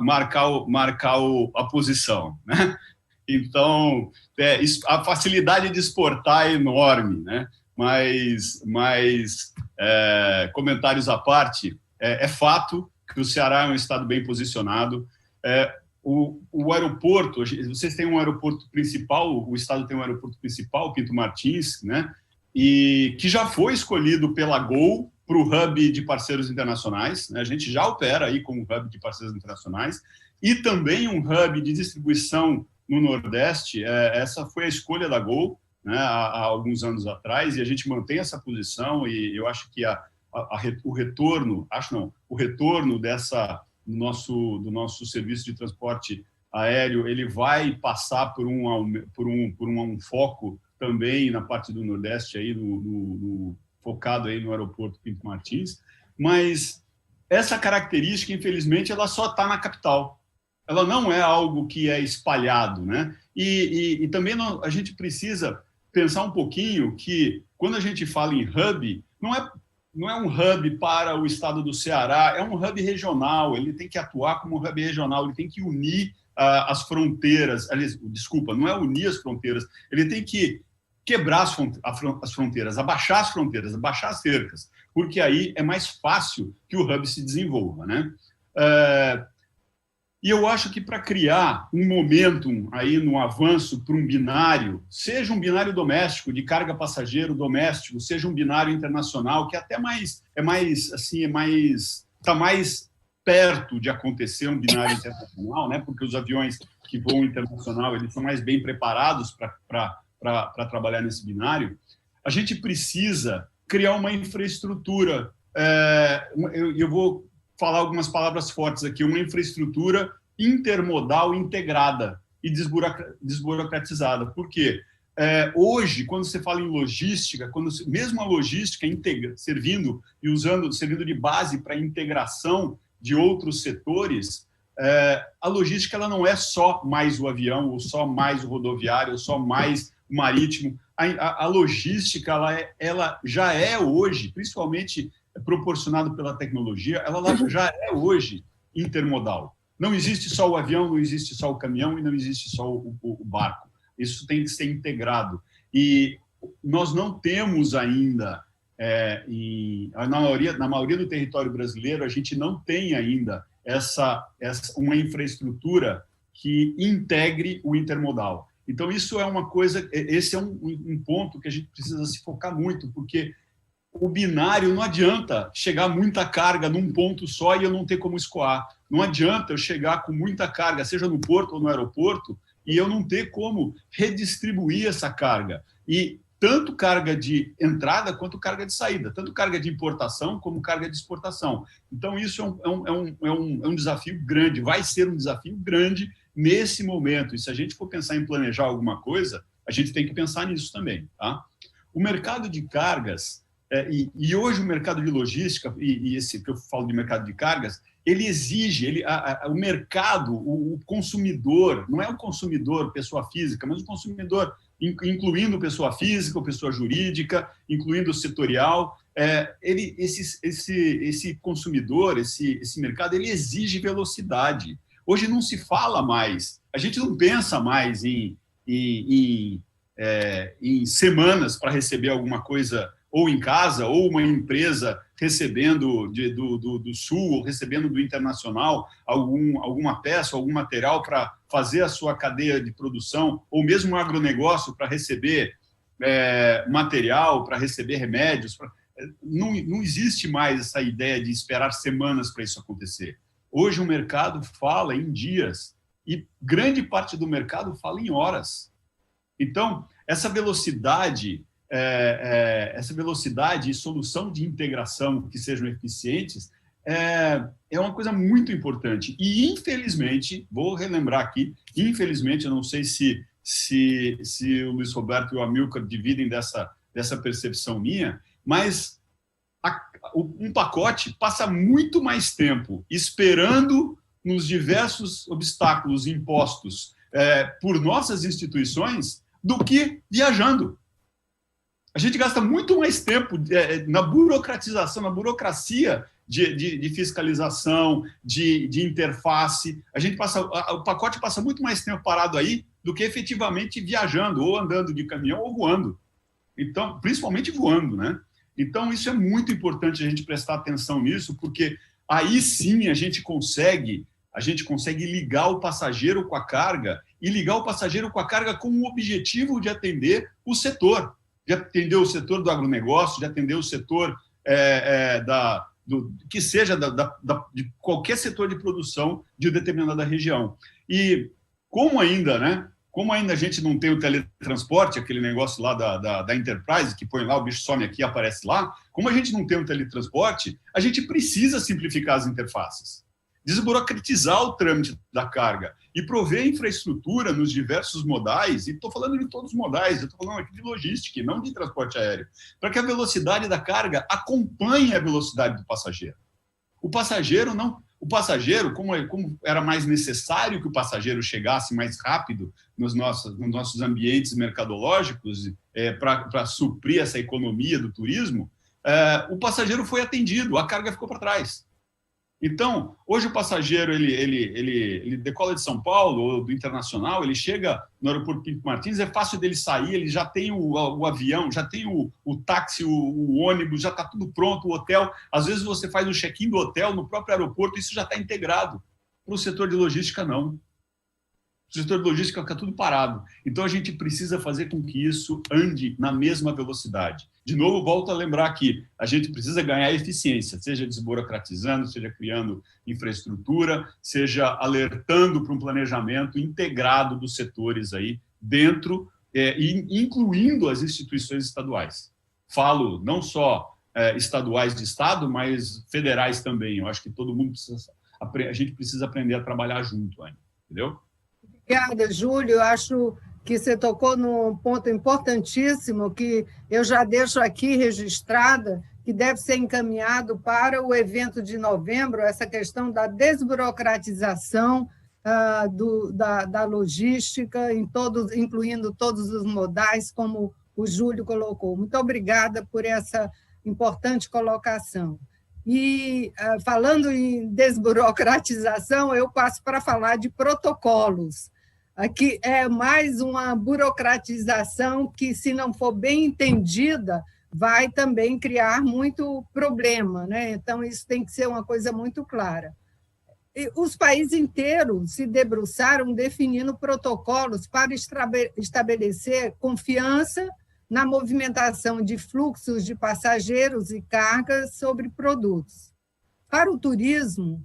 marcar a posição, né? Então, a facilidade de exportar é enorme, né? Mas comentários à parte, é fato que o Ceará é um estado bem posicionado. O aeroporto, vocês têm um aeroporto principal, o estado tem um aeroporto principal, Pinto Martins, né? E que já foi escolhido pela Gol para o hub de parceiros internacionais, né? A gente já opera aí como hub de parceiros internacionais, e também um hub de distribuição no Nordeste. Essa foi a escolha da Gol, né, há alguns anos atrás, e a gente mantém essa posição, e eu acho que o retorno do nosso serviço de transporte aéreo, ele vai passar por um foco também na parte do Nordeste, aí focado aí no aeroporto Pinto Martins, mas essa característica, infelizmente, ela só está na capital. Ela não é algo que é espalhado, né? E também a gente precisa pensar um pouquinho que, quando a gente fala em hub, não é um hub para o estado do Ceará, é um hub regional, ele tem que atuar como um hub regional, ele tem que unir as fronteiras, desculpa, não é unir as fronteiras, ele tem que quebrar as fronteiras, abaixar as fronteiras, abaixar as cercas, porque aí é mais fácil que o hub se desenvolva, né? E eu acho que para criar um momentum aí no avanço para um binário, seja um binário doméstico, de carga passageiro doméstico, seja um binário internacional, que até está mais perto de acontecer um binário internacional, né? Porque os aviões que voam internacional, eles são mais bem preparados para trabalhar nesse binário. A gente precisa criar uma infraestrutura eu vou falar algumas palavras fortes aqui, uma infraestrutura intermodal integrada e desburocratizada. Por quê? Hoje, quando você fala em logística, mesmo a logística servindo de base para a integração de outros setores, a logística ela não é só mais o avião, ou só mais o rodoviário, ou só mais o marítimo. A logística ela já é hoje, principalmente proporcionado pela tecnologia, ela já é hoje intermodal. Não existe só o avião, não existe só o caminhão e não existe só o barco. Isso tem que ser integrado. E nós não temos ainda, na maioria do território brasileiro, a gente não tem ainda uma infraestrutura que integre o intermodal. Então, isso é uma coisa, esse é um ponto que a gente precisa se focar muito, porque o binário não adianta chegar muita carga num ponto só e eu não ter como escoar. Não adianta eu chegar com muita carga, seja no porto ou no aeroporto, e eu não ter como redistribuir essa carga. E tanto carga de entrada quanto carga de saída, tanto carga de importação como carga de exportação. Então, isso é um desafio grande, vai ser um desafio grande nesse momento. E se a gente for pensar em planejar alguma coisa, a gente tem que pensar nisso também. Tá? O mercado de cargas, e hoje o mercado de logística, e esse que eu falo de mercado de cargas, ele exige, o mercado, o consumidor, não é o consumidor pessoa física, mas o consumidor, incluindo pessoa física ou pessoa jurídica, incluindo o setorial, esse consumidor, esse mercado, ele exige velocidade. Hoje não se fala mais, a gente não pensa mais em semanas para receber alguma coisa, ou em casa, ou uma empresa recebendo do Sul, ou recebendo do Internacional alguma peça, algum material para fazer a sua cadeia de produção, ou mesmo um agronegócio para receber material, para receber remédios. Não existe mais essa ideia de esperar semanas para isso acontecer. Hoje o mercado fala em dias e grande parte do mercado fala em horas. Então, essa velocidade e solução de integração que sejam eficientes é uma coisa muito importante. E, infelizmente, vou relembrar aqui, infelizmente, eu não sei se o Luiz Roberto e o Amilcar dividem dessa percepção minha, mas um pacote passa muito mais tempo esperando nos diversos obstáculos impostos por nossas instituições do que viajando. A gente gasta muito mais tempo na burocratização, na burocracia de fiscalização, de interface. O pacote passa muito mais tempo parado aí do que efetivamente viajando, ou andando de caminhão, ou voando. Então, principalmente voando, né? Então, isso é muito importante a gente prestar atenção nisso, porque aí sim a gente consegue ligar o passageiro com a carga, e ligar o passageiro com a carga com o objetivo de atender o setor. De atender o setor do agronegócio, de atender o setor que seja de qualquer setor de produção de determinada região. E como ainda a gente não tem o teletransporte, aquele negócio lá da Enterprise, que põe lá, o bicho some aqui e aparece lá, como a gente não tem o teletransporte, a gente precisa simplificar as interfaces, desburocratizar o trâmite da carga e prover infraestrutura nos diversos modais, e estou falando de todos os modais, eu estou falando aqui de logística, não de transporte aéreo, para que a velocidade da carga acompanhe a velocidade do passageiro. O passageiro, como era mais necessário que o passageiro chegasse mais rápido nos nossos ambientes mercadológicos para suprir essa economia do turismo, o passageiro foi atendido, a carga ficou para trás. Então, hoje o passageiro ele decola de São Paulo ou do Internacional, ele chega no aeroporto Pinto Martins, é fácil dele sair, ele já tem o avião, já tem o táxi, o ônibus, já está tudo pronto, o hotel. Às vezes você faz o check-in do hotel no próprio aeroporto, isso já está integrado. Para o setor de logística, não. O setor de logística fica tudo parado. Então, a gente precisa fazer com que isso ande na mesma velocidade. De novo, volto a lembrar que a gente precisa ganhar eficiência, seja desburocratizando, seja criando infraestrutura, seja alertando para um planejamento integrado dos setores aí dentro, incluindo as instituições estaduais. Falo não só estaduais de Estado, mas federais também. Eu acho que todo mundo a gente precisa aprender a trabalhar junto, Anny, entendeu?
Obrigada, Júlio. Eu acho que você tocou num ponto importantíssimo que eu já deixo aqui registrada, que deve ser encaminhado para o evento de novembro, essa questão da desburocratização da logística, incluindo todos os modais, como o Júlio colocou. Muito obrigada por essa importante colocação. E, falando em desburocratização, eu passo para falar de protocolos. Aqui é mais uma burocratização que, se não for bem entendida, vai também criar muito problema, né? Então, isso tem que ser uma coisa muito clara. E os países inteiros se debruçaram definindo protocolos para estabelecer confiança na movimentação de fluxos de passageiros e cargas sobre produtos. Para o turismo,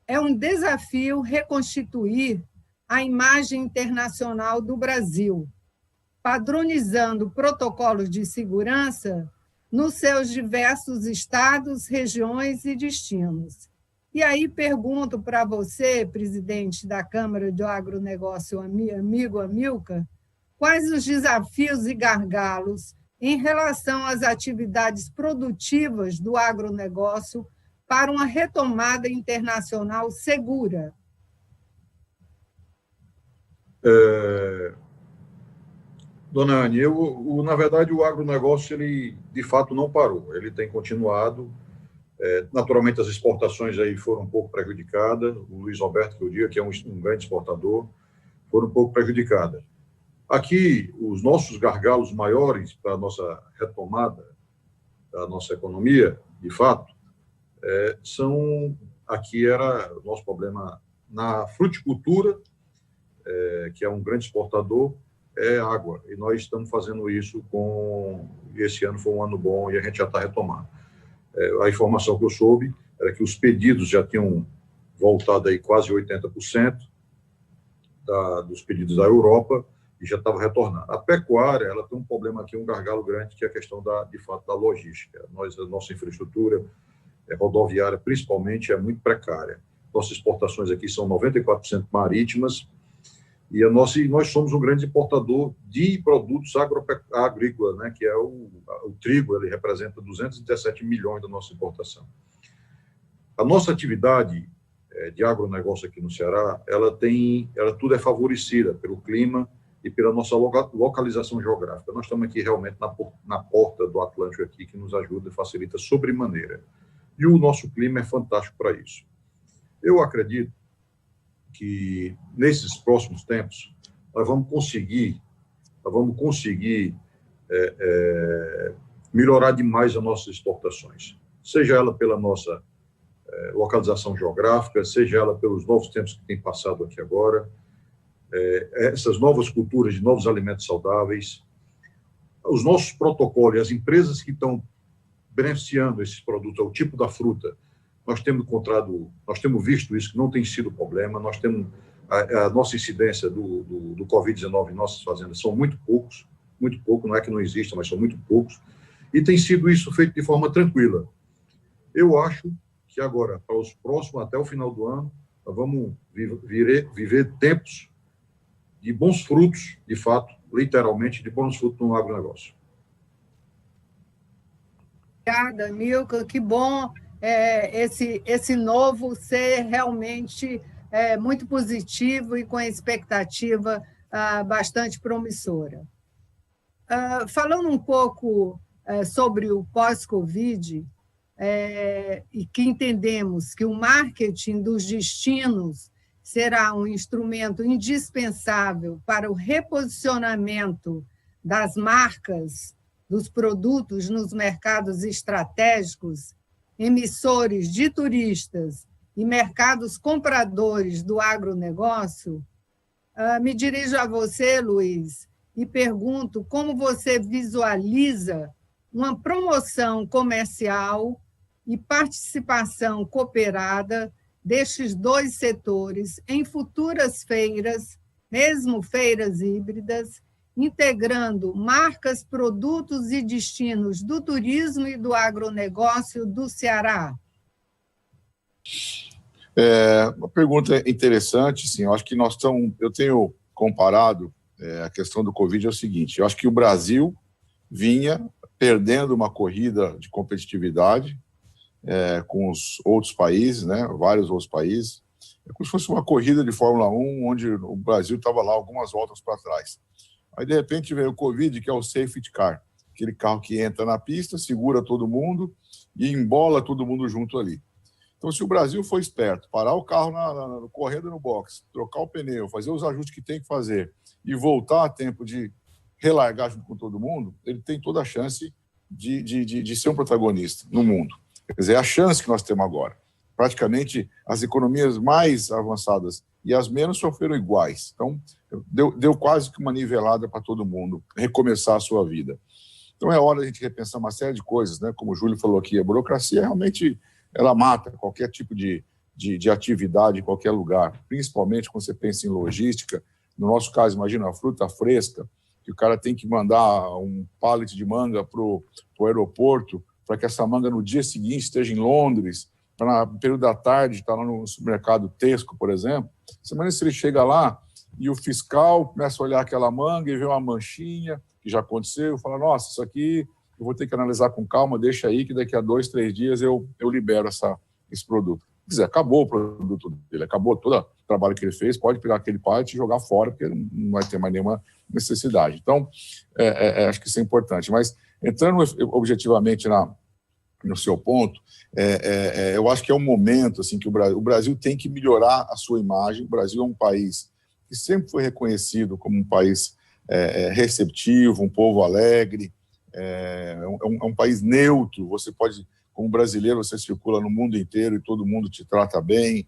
é um desafio reconstituir a imagem internacional do Brasil, padronizando protocolos de segurança nos seus diversos estados, regiões e destinos. E aí pergunto para você, presidente da Câmara do Agronegócio, amigo Amilcar, quais os desafios e gargalos em relação às atividades produtivas do agronegócio para uma retomada internacional segura?
Dona Anny, na verdade, o agronegócio, ele, de fato, não parou. Ele tem continuado. Naturalmente, as exportações aí foram um pouco prejudicadas. O Luiz Roberto, que eu digo, que é um grande exportador, foram um pouco prejudicadas. Aqui, os nossos gargalos maiores para a nossa retomada da nossa economia, de fato, aqui era o nosso problema na fruticultura, que é um grande exportador, é água. E nós estamos fazendo isso esse ano foi um ano bom e a gente já está retomando. A informação que eu soube era que os pedidos já tinham voltado aí quase 80% dos pedidos da Europa, e já estava retornando. A pecuária, ela tem um problema aqui, um gargalo grande, que é a questão, de fato, da logística. A nossa infraestrutura rodoviária, principalmente, é muito precária. Nossas exportações aqui são 94% marítimas, e nós somos um grande importador de produtos agrícolas, né, que é o trigo, ele representa 217 milhões da nossa importação. A nossa atividade de agronegócio aqui no Ceará, ela tudo é favorecida pelo clima e pela nossa localização geográfica. Nós estamos aqui realmente na porta do Atlântico aqui, que nos ajuda e facilita sobremaneira. E o nosso clima é fantástico para isso. Eu acredito que, nesses próximos tempos, nós vamos conseguir melhorar demais as nossas exportações, seja ela pela nossa localização geográfica, seja ela pelos novos tempos que tem passado aqui agora, essas novas culturas de novos alimentos saudáveis, os nossos protocolos, as empresas que estão beneficiando esses produtos, o tipo da fruta, nós temos visto isso, que não tem sido problema, nós temos a nossa incidência do Covid-19 em nossas fazendas são muito pouco, não é que não exista, mas são muito poucos, e tem sido isso feito de forma tranquila. Eu acho que agora, para os próximos, até o final do ano, nós vamos viver tempos de bons frutos, de fato, literalmente, de bons frutos no agronegócio.
Obrigada, Amilcar. Que bom esse novo ser realmente muito positivo e com expectativa bastante promissora. Falando um pouco sobre o pós-Covid, e que entendemos que o marketing dos destinos será um instrumento indispensável para o reposicionamento das marcas, dos produtos nos mercados estratégicos, emissores de turistas e mercados compradores do agronegócio, me dirijo a você, Luiz, e pergunto como você visualiza uma promoção comercial e participação cooperada destes dois setores em futuras feiras, mesmo feiras híbridas, integrando marcas, produtos e destinos do turismo e do agronegócio do Ceará?
Uma pergunta interessante, sim. Eu acho que eu tenho comparado a questão do Covid é o seguinte: eu acho que o Brasil vinha perdendo uma corrida de competitividade com os outros países, né, vários outros países. É como se fosse uma corrida de Fórmula 1, onde o Brasil estava lá algumas voltas para trás. Aí, de repente, veio o Covid, que é o safety car, aquele carro que entra na pista, segura todo mundo e embola todo mundo junto ali. Então, se o Brasil for esperto, parar o carro correndo no box, trocar o pneu, fazer os ajustes que tem que fazer e voltar a tempo de relargar junto com todo mundo, ele tem toda a chance de ser um protagonista no mundo. Quer dizer, é a chance que nós temos agora. Praticamente, as economias mais avançadas e as menos sofreram iguais. Então, deu quase que uma nivelada para todo mundo recomeçar a sua vida. Então, é hora de a gente repensar uma série de coisas, né? Como o Júlio falou aqui, a burocracia realmente ela mata qualquer tipo de atividade em qualquer lugar, principalmente quando você pensa em logística. No nosso caso, imagina a fruta fresca, que o cara tem que mandar um pallet de manga para o aeroporto, para que essa manga no dia seguinte esteja em Londres, para no período da tarde estar lá no supermercado Tesco, por exemplo. Semana se ele chega lá e o fiscal começa a olhar aquela manga e vê uma manchinha, que já aconteceu, fala, nossa, isso aqui eu vou ter que analisar com calma, deixa aí que daqui a 2, 3 dias eu libero esse produto. Quer dizer, acabou o produto dele, acabou todo o trabalho que ele fez, pode pegar aquele pallet e jogar fora, porque não vai ter mais nenhuma necessidade. Então, acho que isso é importante. Mas, entrando objetivamente no seu ponto, eu acho que é um momento assim, que o Brasil tem que melhorar a sua imagem. O Brasil é um país que sempre foi reconhecido como um país receptivo, um povo alegre, é um país neutro. Você pode, como brasileiro, você circula no mundo inteiro e todo mundo te trata bem,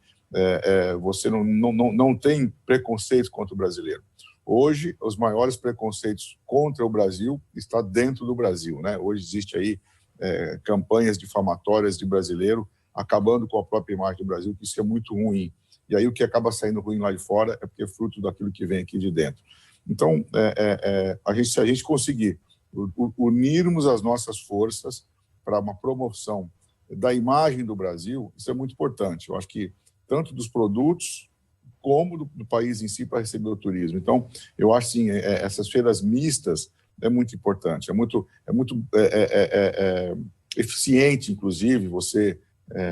você não tem preconceitos contra o brasileiro. Hoje, os maiores preconceitos contra o Brasil estão dentro do Brasil, né? Hoje existe aí campanhas difamatórias de brasileiro, acabando com a própria imagem do Brasil, que isso é muito ruim. E aí o que acaba saindo ruim lá de fora é porque é fruto daquilo que vem aqui de dentro. Então, se a gente conseguir unirmos as nossas forças para uma promoção da imagem do Brasil, isso é muito importante. Eu acho que tanto dos produtos como do país em si para receber o turismo. Então, eu acho sim, essas feiras mistas é muito importante, é muito eficiente, inclusive, você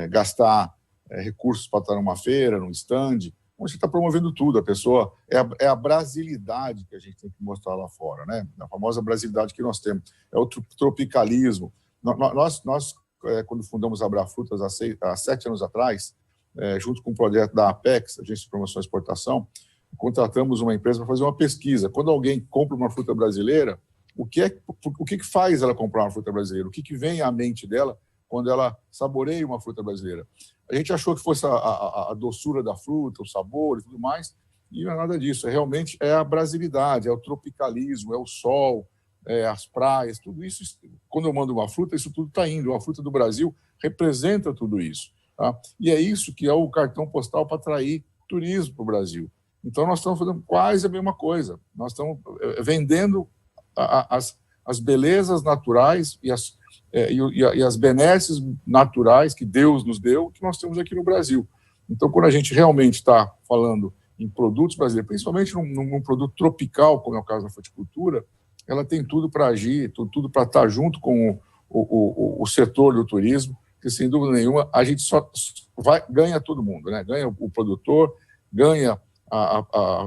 gastar recursos para estar numa feira, num stand, onde você está promovendo tudo. A pessoa é a brasilidade que a gente tem que mostrar lá fora, né? A famosa brasilidade que nós temos, é o tropicalismo. Nós quando fundamos a Abrafrutas há 7 anos atrás, junto com o projeto da Apex, Agência de Promoção e Exportação, contratamos uma empresa para fazer uma pesquisa. Quando alguém compra uma fruta brasileira, o que faz ela comprar uma fruta brasileira? O que vem à mente dela quando ela saboreia uma fruta brasileira? A gente achou que fosse a doçura da fruta, o sabor e tudo mais, e não é nada disso. Realmente é a brasilidade, é o tropicalismo, é o sol, as praias, tudo isso. Quando eu mando uma fruta, isso tudo está indo. A fruta do Brasil representa tudo isso. Tá? E é isso que é o cartão postal para atrair turismo para o Brasil. Então, nós estamos fazendo quase a mesma coisa. Nós estamos vendendo as belezas naturais e as benesses naturais que Deus nos deu, que nós temos aqui no Brasil. Então, quando a gente realmente está falando em produtos brasileiros, principalmente num produto tropical, como é o caso da fruticultura, ela tem tudo para agir, tudo para estar junto com o setor do turismo, que, sem dúvida nenhuma, a gente só ganha todo mundo, né? Ganha o produtor, ganha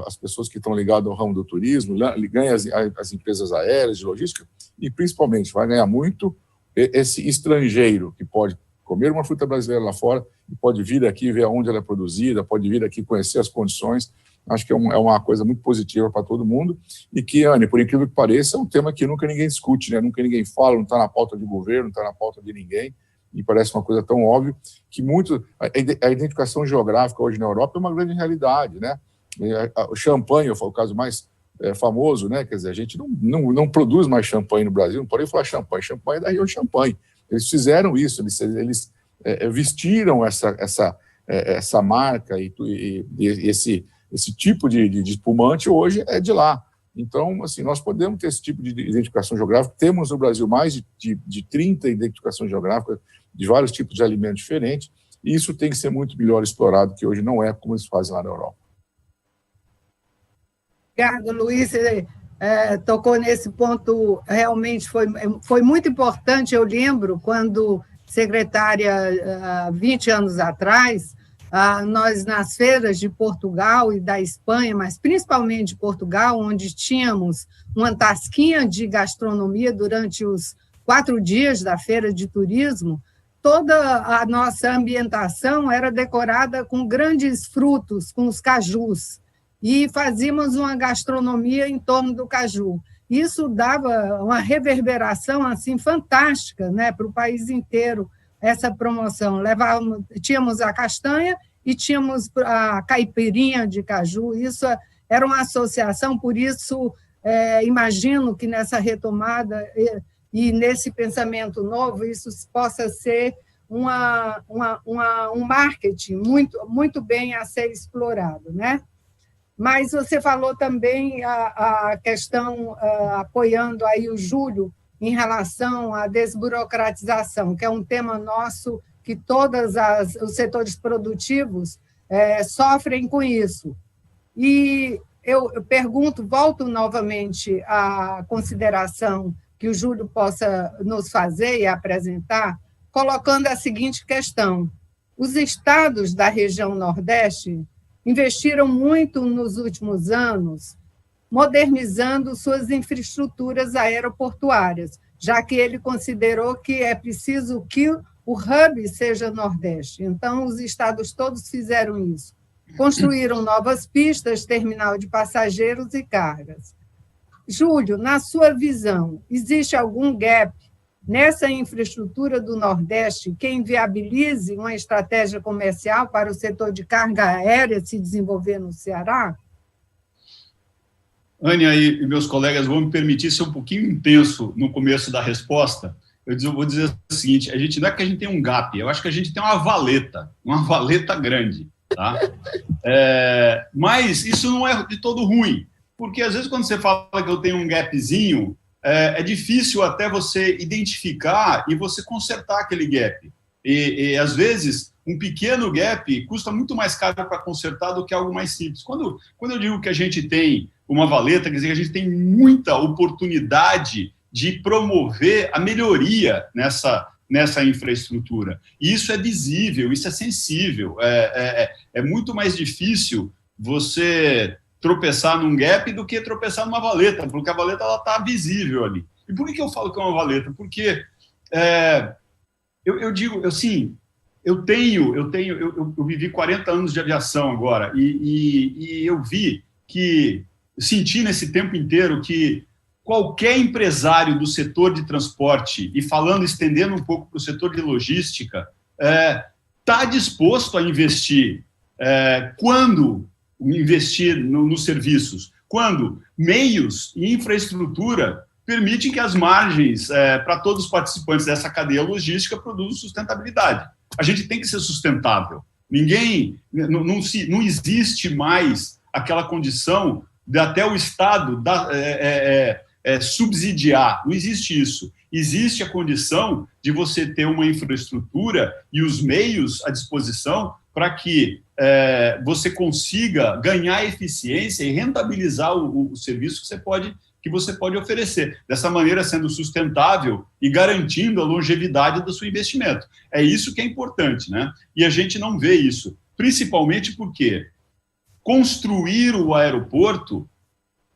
as pessoas que estão ligadas ao ramo do turismo, ganha as empresas aéreas, de logística, e, principalmente, vai ganhar muito esse estrangeiro que pode comer uma fruta brasileira lá fora e pode vir aqui ver onde ela é produzida, pode vir aqui conhecer as condições. Acho que é uma coisa muito positiva para todo mundo e que, Anne, por incrível que pareça, é um tema que nunca ninguém discute, né? Nunca ninguém fala, não está na pauta de governo, não está na pauta de ninguém, e parece uma coisa tão óbvia que a identificação geográfica hoje na Europa é uma grande realidade, né? O champanhe foi o caso mais famoso, né? Quer dizer, a gente não produz mais champanhe no Brasil, não pode falar champanhe é da região de Champanhe. Eles fizeram isso, eles vestiram essa marca e esse tipo de espumante hoje é de lá. Então, assim, nós podemos ter esse tipo de identificação geográfica. Temos no Brasil mais de 30 identificações geográficas de vários tipos de alimentos diferentes, e isso tem que ser muito melhor explorado, que hoje não é como eles fazem lá na Europa.
Obrigada, Luiz. Tocou nesse ponto, realmente foi muito importante. Eu lembro quando secretária, 20 anos atrás, nós nas feiras de Portugal e da Espanha, mas principalmente de Portugal, onde tínhamos uma tasquinha de gastronomia durante os 4 dias da feira de turismo, toda a nossa ambientação era decorada com grandes frutos, com os cajus, e fazíamos uma gastronomia em torno do caju. Isso dava uma reverberação assim fantástica, né, para o país inteiro, essa promoção. Tínhamos a castanha e tínhamos a caipirinha de caju. Isso era uma associação, por isso imagino que nessa retomada e nesse pensamento novo, isso possa ser um marketing muito bem a ser explorado, né? Mas você falou também a questão, apoiando aí o Júlio, em relação à desburocratização, que é um tema nosso que todos os setores produtivos sofrem com isso. E eu pergunto, volto novamente à consideração que o Júlio possa nos fazer e apresentar, colocando a seguinte questão: os estados da região Nordeste investiram muito nos últimos anos, modernizando suas infraestruturas aeroportuárias, já que ele considerou que é preciso que o hub seja Nordeste. Então, os estados todos fizeram isso. Construíram novas pistas, terminal de passageiros e cargas. Júlio, na sua visão, existe algum gap nessa infraestrutura do Nordeste que inviabilize uma estratégia comercial para o setor de carga aérea se desenvolver no Ceará?
Ânia e meus colegas vão me permitir ser um pouquinho intenso no começo da resposta. Eu vou dizer o seguinte: não é que a gente tem um gap, eu acho que a gente tem uma valeta grande. Tá? Mas isso não é de todo ruim, porque às vezes quando você fala que eu tenho um gapzinho, é difícil até você identificar e você consertar aquele gap. E às vezes, um pequeno gap custa muito mais caro para consertar do que algo mais simples. Quando eu digo que a gente tem uma valeta, quer dizer que a gente tem muita oportunidade de promover a melhoria nessa infraestrutura. E isso é visível, isso é sensível. É muito mais difícil você tropeçar num gap do que tropeçar numa valeta, porque a valeta está visível ali. E por que eu falo que é uma valeta? Porque eu digo, assim, eu vivi 40 anos de aviação agora, e eu senti nesse tempo inteiro que qualquer empresário do setor de transporte, e estendendo um pouco para o setor de logística, está disposto a investir quando investir nos serviços, quando meios e infraestrutura permitem que as margens para todos os participantes dessa cadeia logística produzam sustentabilidade. A gente tem que ser sustentável. Não existe mais aquela condição de até o Estado subsidiar. Não existe isso. Existe a condição de você ter uma infraestrutura e os meios à disposição para que você consiga ganhar eficiência e rentabilizar o serviço que você pode oferecer. Dessa maneira, sendo sustentável e garantindo a longevidade do seu investimento. É isso que é importante, né? E a gente não vê isso, principalmente porque construir o aeroporto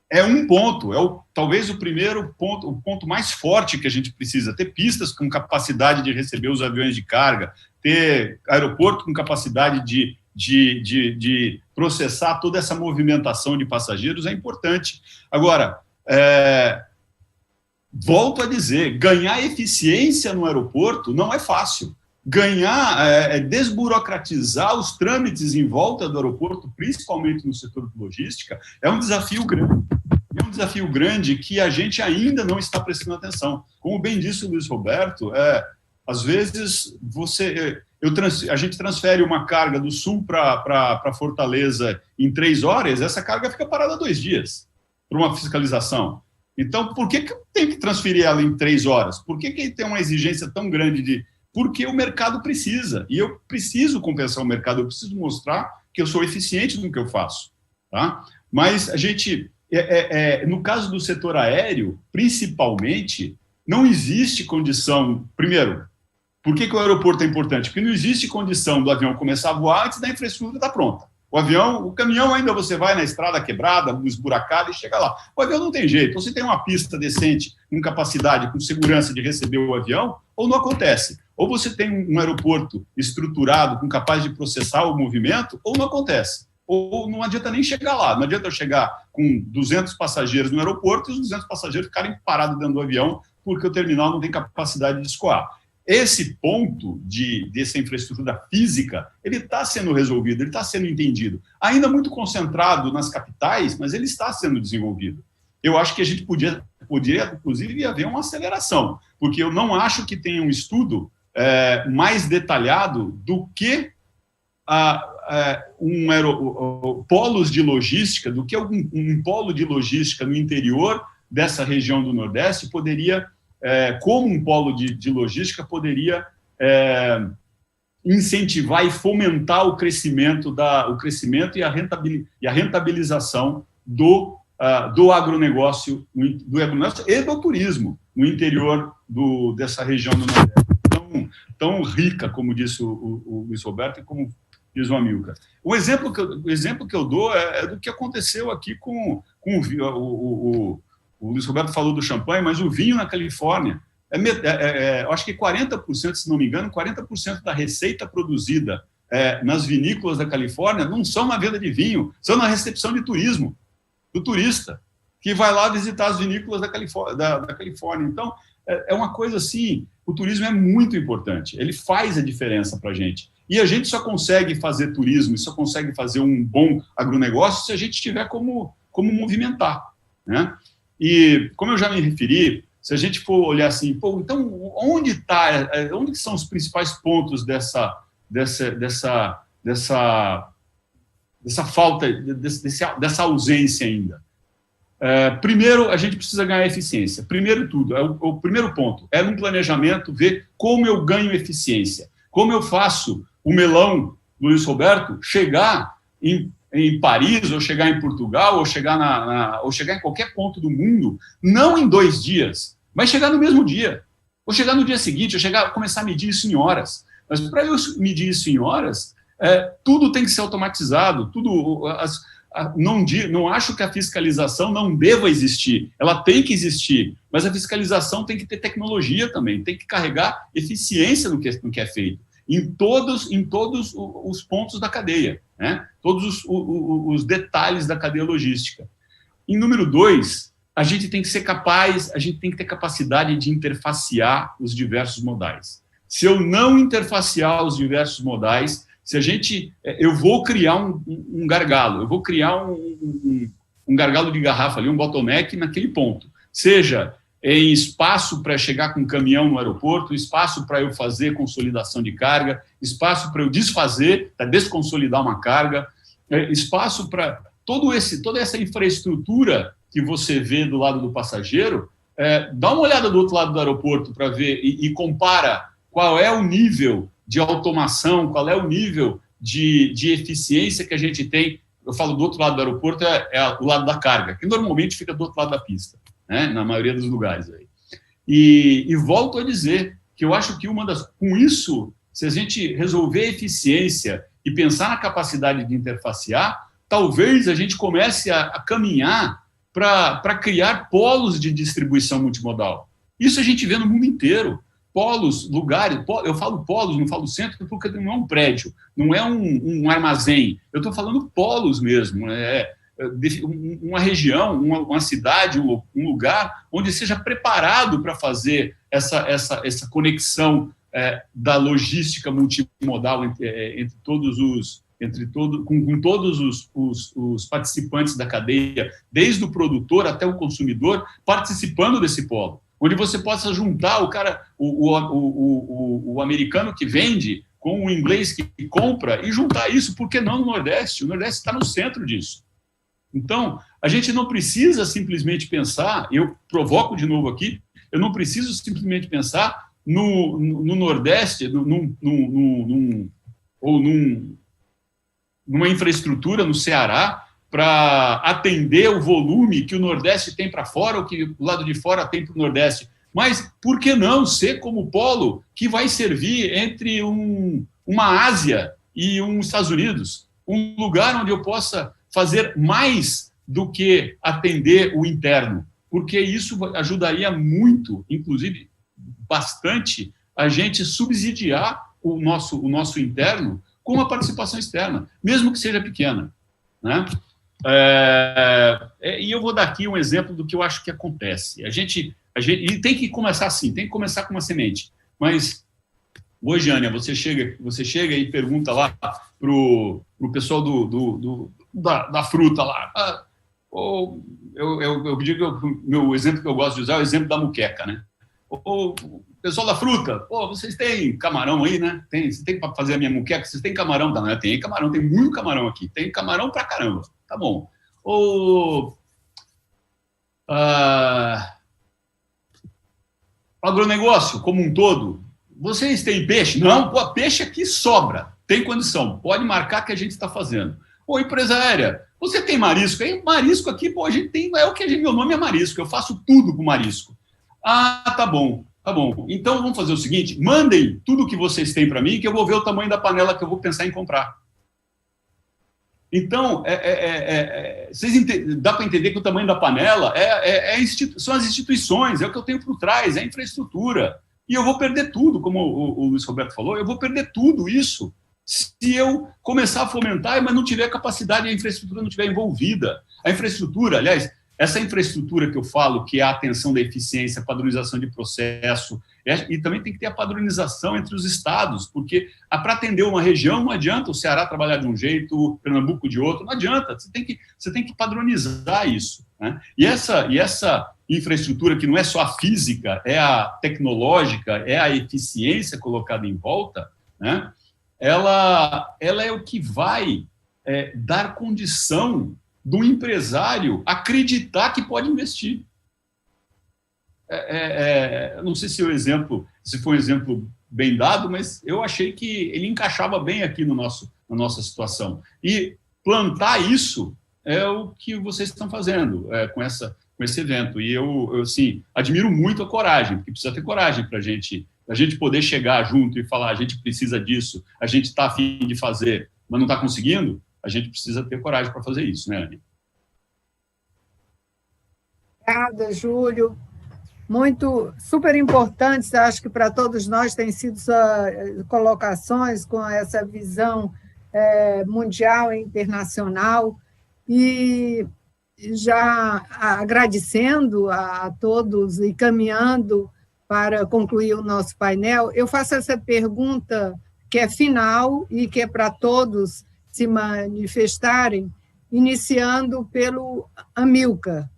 é um ponto, talvez o primeiro ponto, o ponto mais forte que a gente precisa, ter pistas com capacidade de receber os aviões de carga, ter aeroporto com capacidade de processar toda essa movimentação de passageiros é importante. Agora, volto a dizer, ganhar eficiência no aeroporto não é fácil. Desburocratizar os trâmites em volta do aeroporto, principalmente no setor de logística, é um desafio grande. É um desafio grande que a gente ainda não está prestando atenção. Como bem disse o Luiz Roberto, às vezes a gente transfere uma carga do Sul para Fortaleza em 3 horas, essa carga fica parada 2 dias. para uma fiscalização. Então, por que eu tenho que transferir ela em 3 horas? Por que tem uma exigência tão grande de... Porque o mercado precisa, e eu preciso compensar o mercado, eu preciso mostrar que eu sou eficiente no que eu faço. Tá? Mas a gente, no caso do setor aéreo, principalmente, não existe condição... Primeiro, por que o aeroporto é importante? Porque não existe condição do avião começar a voar antes da infraestrutura estar pronta. O caminhão ainda você vai na estrada quebrada, esburacada e chega lá. O avião não tem jeito. Ou você tem uma pista decente, com capacidade, com segurança de receber o avião, ou não acontece. Ou você tem um aeroporto estruturado, com capaz de processar o movimento, ou não acontece. Ou não adianta nem chegar lá. Não adianta eu chegar com 200 passageiros no aeroporto e os 200 passageiros ficarem parados dentro do avião porque o terminal não tem capacidade de escoar. Esse ponto dessa infraestrutura física, ele está sendo resolvido, ele está sendo entendido. Ainda muito concentrado nas capitais, mas ele está sendo desenvolvido. Eu acho que a gente podia inclusive, haver uma aceleração, porque eu não acho que tenha um estudo mais detalhado do que polos de logística, do que um polo de logística no interior dessa região do Nordeste poderia... como um polo de logística poderia incentivar e fomentar o crescimento e a rentabilização do agronegócio e do turismo no interior dessa região do Nordeste, tão rica, como disse o Luiz Roberto e como diz o Amilcar. O exemplo que eu dou é do que aconteceu aqui com o Luiz Roberto falou do champanhe, mas o vinho na Califórnia, eu acho que 40%, se não me engano, 40% da receita produzida nas vinícolas da Califórnia não são na venda de vinho, são na recepção de turismo, do turista, que vai lá visitar as vinícolas da Califórnia. Então, é uma coisa assim, o turismo é muito importante, ele faz a diferença para a gente. E a gente só consegue fazer turismo, só consegue fazer um bom agronegócio se a gente tiver como movimentar, né? E, como eu já me referi, se a gente for olhar assim, então, onde são os principais pontos dessa falta, dessa ausência ainda? Primeiro, a gente precisa ganhar eficiência. Primeiro tudo, o primeiro ponto é no planejamento ver como eu ganho eficiência, como eu faço o melão do Luiz Roberto chegar em Paris, ou chegar em Portugal, ou chegar em qualquer ponto do mundo, não em 2 dias, mas chegar no mesmo dia, ou chegar no dia seguinte, ou começar a medir isso em horas. Mas para eu medir isso em horas, tudo tem que ser automatizado, não acho que a fiscalização não deva existir, ela tem que existir, mas a fiscalização tem que ter tecnologia também, tem que carregar eficiência no que é feito, em todos os pontos da cadeia, né? Todos os detalhes da cadeia logística. Em número 2, a gente tem que ter capacidade de interfacear os diversos modais. Se eu não interfacear os diversos modais, eu vou criar um gargalo, eu vou criar um gargalo de garrafa ali, um bottleneck naquele ponto, seja em espaço para chegar com um caminhão no aeroporto, espaço para eu fazer consolidação de carga, espaço para eu desconsolidar uma carga, espaço para toda essa infraestrutura que você vê do lado do passageiro. Dá uma olhada do outro lado do aeroporto para ver e compara qual é o nível de automação, qual é o nível de eficiência que a gente tem. Eu falo do outro lado do aeroporto, o lado da carga, que normalmente fica do outro lado da pista, né, na maioria dos lugares aí. E volto a dizer que eu acho que com isso, se a gente resolver a eficiência e pensar na capacidade de interfacear, talvez a gente comece a caminhar para criar polos de distribuição multimodal. Isso a gente vê no mundo inteiro. Polos, lugares, eu falo polos, não falo centro, porque não é um prédio, não é um armazém. Eu estou falando polos mesmo, uma região, uma cidade, um lugar onde seja preparado para fazer essa conexão da logística multimodal com todos os participantes da cadeia, desde o produtor até o consumidor, participando desse polo, onde você possa juntar o americano que vende com o inglês que compra e juntar isso. Por que não no Nordeste? O Nordeste está no centro disso. Então, a gente não precisa simplesmente pensar, eu provoco de novo aqui, eu não preciso simplesmente pensar no Nordeste, numa infraestrutura no Ceará para atender o volume que o Nordeste tem para fora, ou que o lado de fora tem para o Nordeste. Mas por que não ser como polo que vai servir entre uma Ásia e uns Estados Unidos? Um lugar onde eu possa fazer mais do que atender o interno, porque isso ajudaria muito, inclusive bastante, a gente subsidiar o nosso interno com a participação externa, mesmo que seja pequena, né? E eu vou dar aqui um exemplo do que eu acho que acontece. E tem que começar assim, tem que começar com uma semente. Mas, hoje, Ânia, você chega e pergunta lá pro pessoal da fruta lá. Eu digo que o meu exemplo que eu gosto de usar é o exemplo da muqueca, né? O pessoal da fruta, vocês têm camarão aí, né? Vocês têm para fazer a minha muqueca? Vocês têm camarão? Não, tem camarão, tem muito camarão aqui. Tem camarão pra caramba. Tá bom. Agronegócio como um todo, vocês têm peixe? Não, peixe aqui sobra. Tem condição. Pode marcar que a gente está fazendo. Empresa aérea, você tem marisco? Marisco aqui, a gente tem, meu nome é marisco, eu faço tudo com marisco. Tá bom. Então, vamos fazer o seguinte, mandem tudo o que vocês têm para mim, que eu vou ver o tamanho da panela que eu vou pensar em comprar. Então, dá para entender que o tamanho da panela são as instituições, é o que eu tenho por trás, é a infraestrutura. E eu vou perder tudo, como o Luiz Roberto falou, eu vou perder tudo isso se eu começar a fomentar, mas não tiver capacidade, a infraestrutura não estiver envolvida. A infraestrutura, aliás, essa infraestrutura que eu falo, que é a atenção da eficiência, a padronização de processo, e também tem que ter a padronização entre os estados, porque para atender uma região não adianta o Ceará trabalhar de um jeito, o Pernambuco de outro, não adianta, você tem que padronizar isso, né? E essa infraestrutura, que não é só a física, é a tecnológica, é a eficiência colocada em volta, né? Ela é o que vai dar condição do empresário acreditar que pode investir. Não sei se foi um exemplo bem dado, mas eu achei que ele encaixava bem aqui na nossa situação. E plantar isso é o que vocês estão fazendo com esse evento. E eu assim, admiro muito a coragem, porque precisa ter coragem para a gente poder chegar junto e falar, a gente precisa disso, a gente está a fim de fazer, mas não está conseguindo. A gente precisa ter coragem para fazer isso, né, Ânia?
Obrigada, Júlio. Super importantes, acho que para todos nós têm sido suas colocações com essa visão mundial e internacional. E já agradecendo a todos e caminhando para concluir o nosso painel, eu faço essa pergunta que é final e que é para todos se manifestarem, iniciando pelo Amilcar,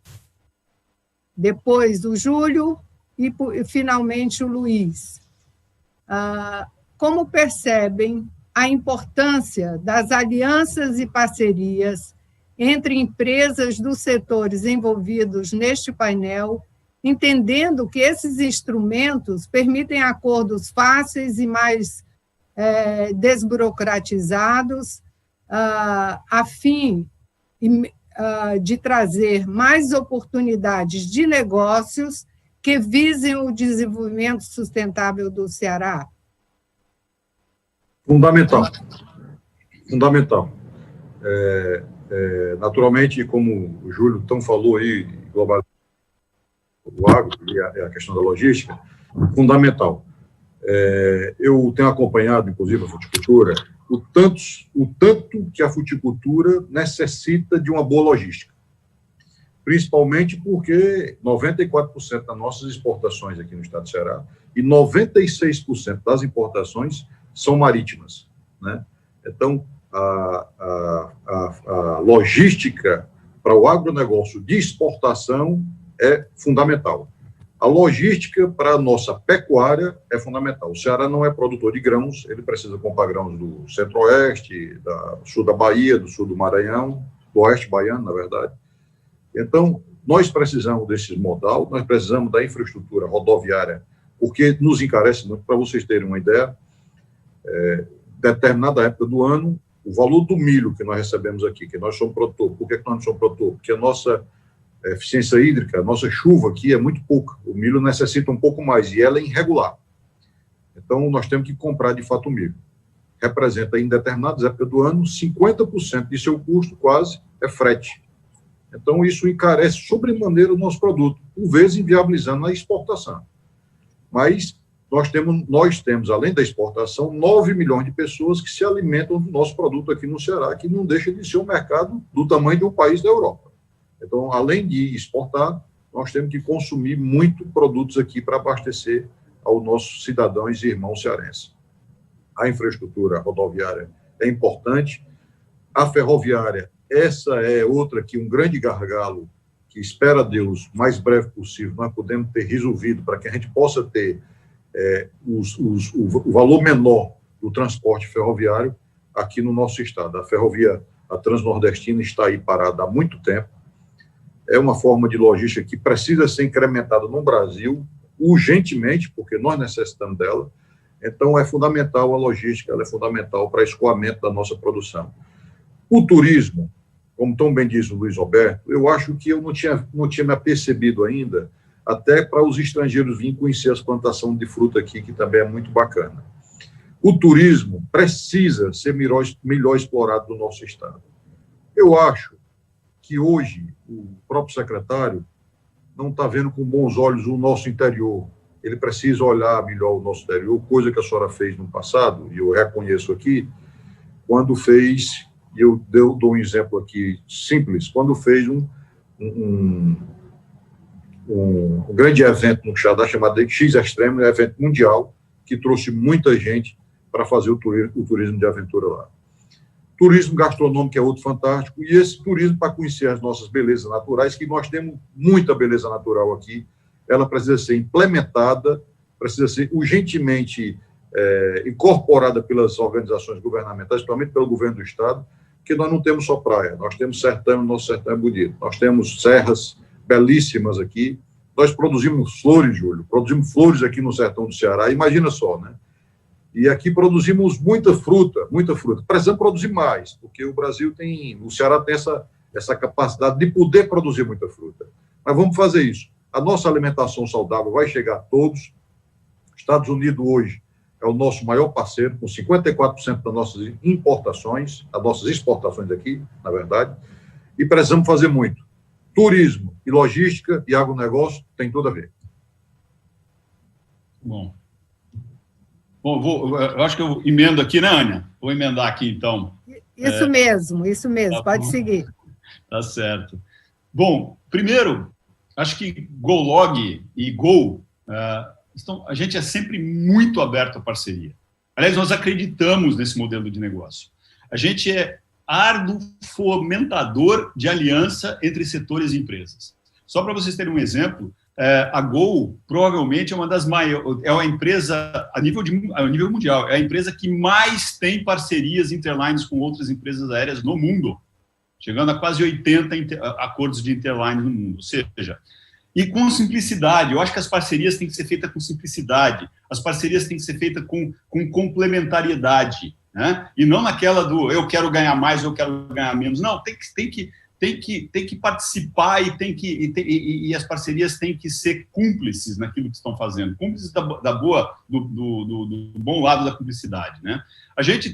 depois o Júlio e, finalmente, o Luiz. Como percebem a importância das alianças e parcerias entre empresas dos setores envolvidos neste painel, entendendo que esses instrumentos permitem acordos fáceis e mais desburocratizados, a fim de trazer mais oportunidades de negócios que visem o desenvolvimento sustentável do Ceará?
Fundamental. Naturalmente, como o Júlio tão falou aí, global, o agro e a questão da logística, fundamental. Eu tenho acompanhado, inclusive, a fruticultura, o tanto que a fruticultura necessita de uma boa logística. Principalmente porque 94% das nossas exportações aqui no estado do Ceará e 96% das importações são marítimas, né? Então, a logística para o agronegócio de exportação é fundamental. A logística para a nossa pecuária é fundamental. O Ceará não é produtor de grãos, ele precisa comprar grãos do centro-oeste, do sul da Bahia, do sul do Maranhão, do Oeste Baiano, na verdade. Então, nós precisamos desses modal, nós precisamos da infraestrutura rodoviária, porque nos encarece muito. Para vocês terem uma ideia, determinada época do ano, o valor do milho que nós recebemos aqui, que nós somos produtor, por que nós não somos produtor? Porque a nossa eficiência hídrica, a nossa chuva aqui é muito pouca, o milho necessita um pouco mais, e ela é irregular. Então, nós temos que comprar, de fato, o milho. Representa, em determinadas épocas do ano, 50% de seu custo, quase, é frete. Então, isso encarece sobremaneira o nosso produto, por vezes inviabilizando a exportação. Mas nós temos, além da exportação, 9 milhões de pessoas que se alimentam do nosso produto aqui no Ceará, que não deixa de ser um mercado do tamanho de um país da Europa. Então, além de exportar, nós temos que consumir muito produtos aqui para abastecer aos nossos cidadãos e irmãos cearenses. A infraestrutura rodoviária é importante. A ferroviária, essa é outra que um grande gargalo, que espera Deus, o mais breve possível, nós podemos ter resolvido para que a gente possa ter o valor menor do transporte ferroviário aqui no nosso estado. A ferrovia, a Transnordestina, está aí parada há muito tempo. É uma forma de logística que precisa ser incrementada no Brasil urgentemente, porque nós necessitamos dela. Então, é fundamental a logística, ela é fundamental para o escoamento da nossa produção. O turismo, como tão bem diz o Luiz Roberto, eu acho que eu não tinha me apercebido ainda, até para os estrangeiros virem conhecer as plantações de fruta aqui, que também é muito bacana. O turismo precisa ser melhor explorado no nosso estado. Eu acho que hoje o próprio secretário não está vendo com bons olhos o nosso interior. Ele precisa olhar melhor o nosso interior, coisa que a senhora fez no passado, e eu reconheço aqui, quando fez, e eu dou um exemplo aqui simples, quando fez um grande evento no Xadá, chamado X Extreme, um evento mundial, que trouxe muita gente para fazer o turismo de aventura lá. Turismo gastronômico é outro fantástico, e esse turismo para conhecer as nossas belezas naturais, que nós temos muita beleza natural aqui, ela precisa ser implementada, precisa ser urgentemente incorporada pelas organizações governamentais, principalmente pelo governo do estado, porque nós não temos só praia, nós temos sertão, nosso sertão é bonito, nós temos serras belíssimas aqui, nós produzimos flores, Júlio, produzimos flores aqui no sertão do Ceará, imagina só, né? E aqui produzimos muita fruta, precisamos produzir mais, porque o Ceará tem essa capacidade de poder produzir muita fruta, mas vamos fazer isso. A nossa alimentação saudável vai chegar a todos. Estados Unidos hoje é o nosso maior parceiro, com 54% das nossas importações, as nossas exportações aqui, na verdade, e precisamos fazer muito. Turismo e logística e agronegócio tem tudo a ver.
Bom, eu acho que eu emendo aqui, né, Ania? Vou emendar aqui, então.
Isso mesmo,
tá
pode
bom.
seguir.
Tá certo. Bom, primeiro, acho que GoLog e Go, a gente é sempre muito aberto à parceria. Aliás, nós acreditamos nesse modelo de negócio. A gente é árduo fomentador de aliança entre setores e empresas. Só para vocês terem um exemplo, a Go provavelmente é uma das maiores, é uma empresa a nível mundial, é a empresa que mais tem parcerias interlines com outras empresas aéreas no mundo, chegando a quase 80 acordos de interline no mundo. Ou seja, e com simplicidade. Eu acho que as parcerias têm que ser feitas com simplicidade, as parcerias têm que ser feitas com complementariedade, né? E não naquela do eu quero ganhar mais, eu quero ganhar menos. Não, tem que participar e as parcerias têm que ser cúmplices naquilo que estão fazendo, cúmplices do bom lado da cumplicidade, né? A gente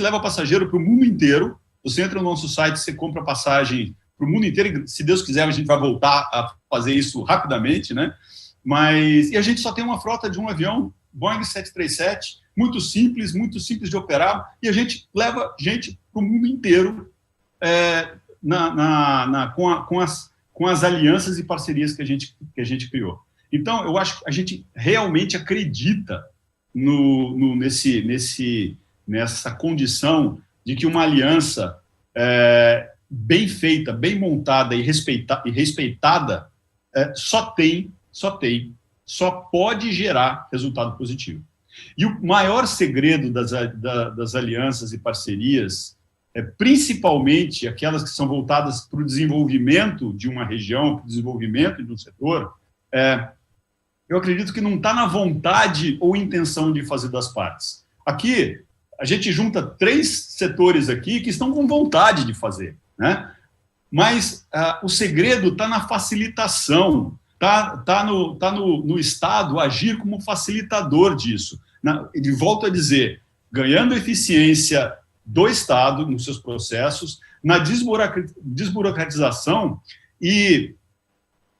leva passageiro para o mundo inteiro. Você entra no nosso site, você compra passagem para o mundo inteiro, e, se Deus quiser, a gente vai voltar a fazer isso rapidamente, né? E a gente só tem uma frota de um avião, Boeing 737, muito simples de operar, e a gente leva gente para o mundo inteiro com as alianças e parcerias que a gente criou. Então, eu acho que a gente realmente acredita nessa condição de que uma aliança bem feita, bem montada e respeitada só pode gerar resultado positivo. E o maior segredo das alianças e parcerias principalmente aquelas que são voltadas para o desenvolvimento de uma região, para o desenvolvimento de um setor, eu acredito que não está na vontade ou intenção de fazer das partes. Aqui, a gente junta 3 setores aqui que estão com vontade de fazer, né? Mas o segredo está na facilitação, está no Estado agir como facilitador disso. E volto a dizer, ganhando eficiência do Estado nos seus processos, na desburocratização e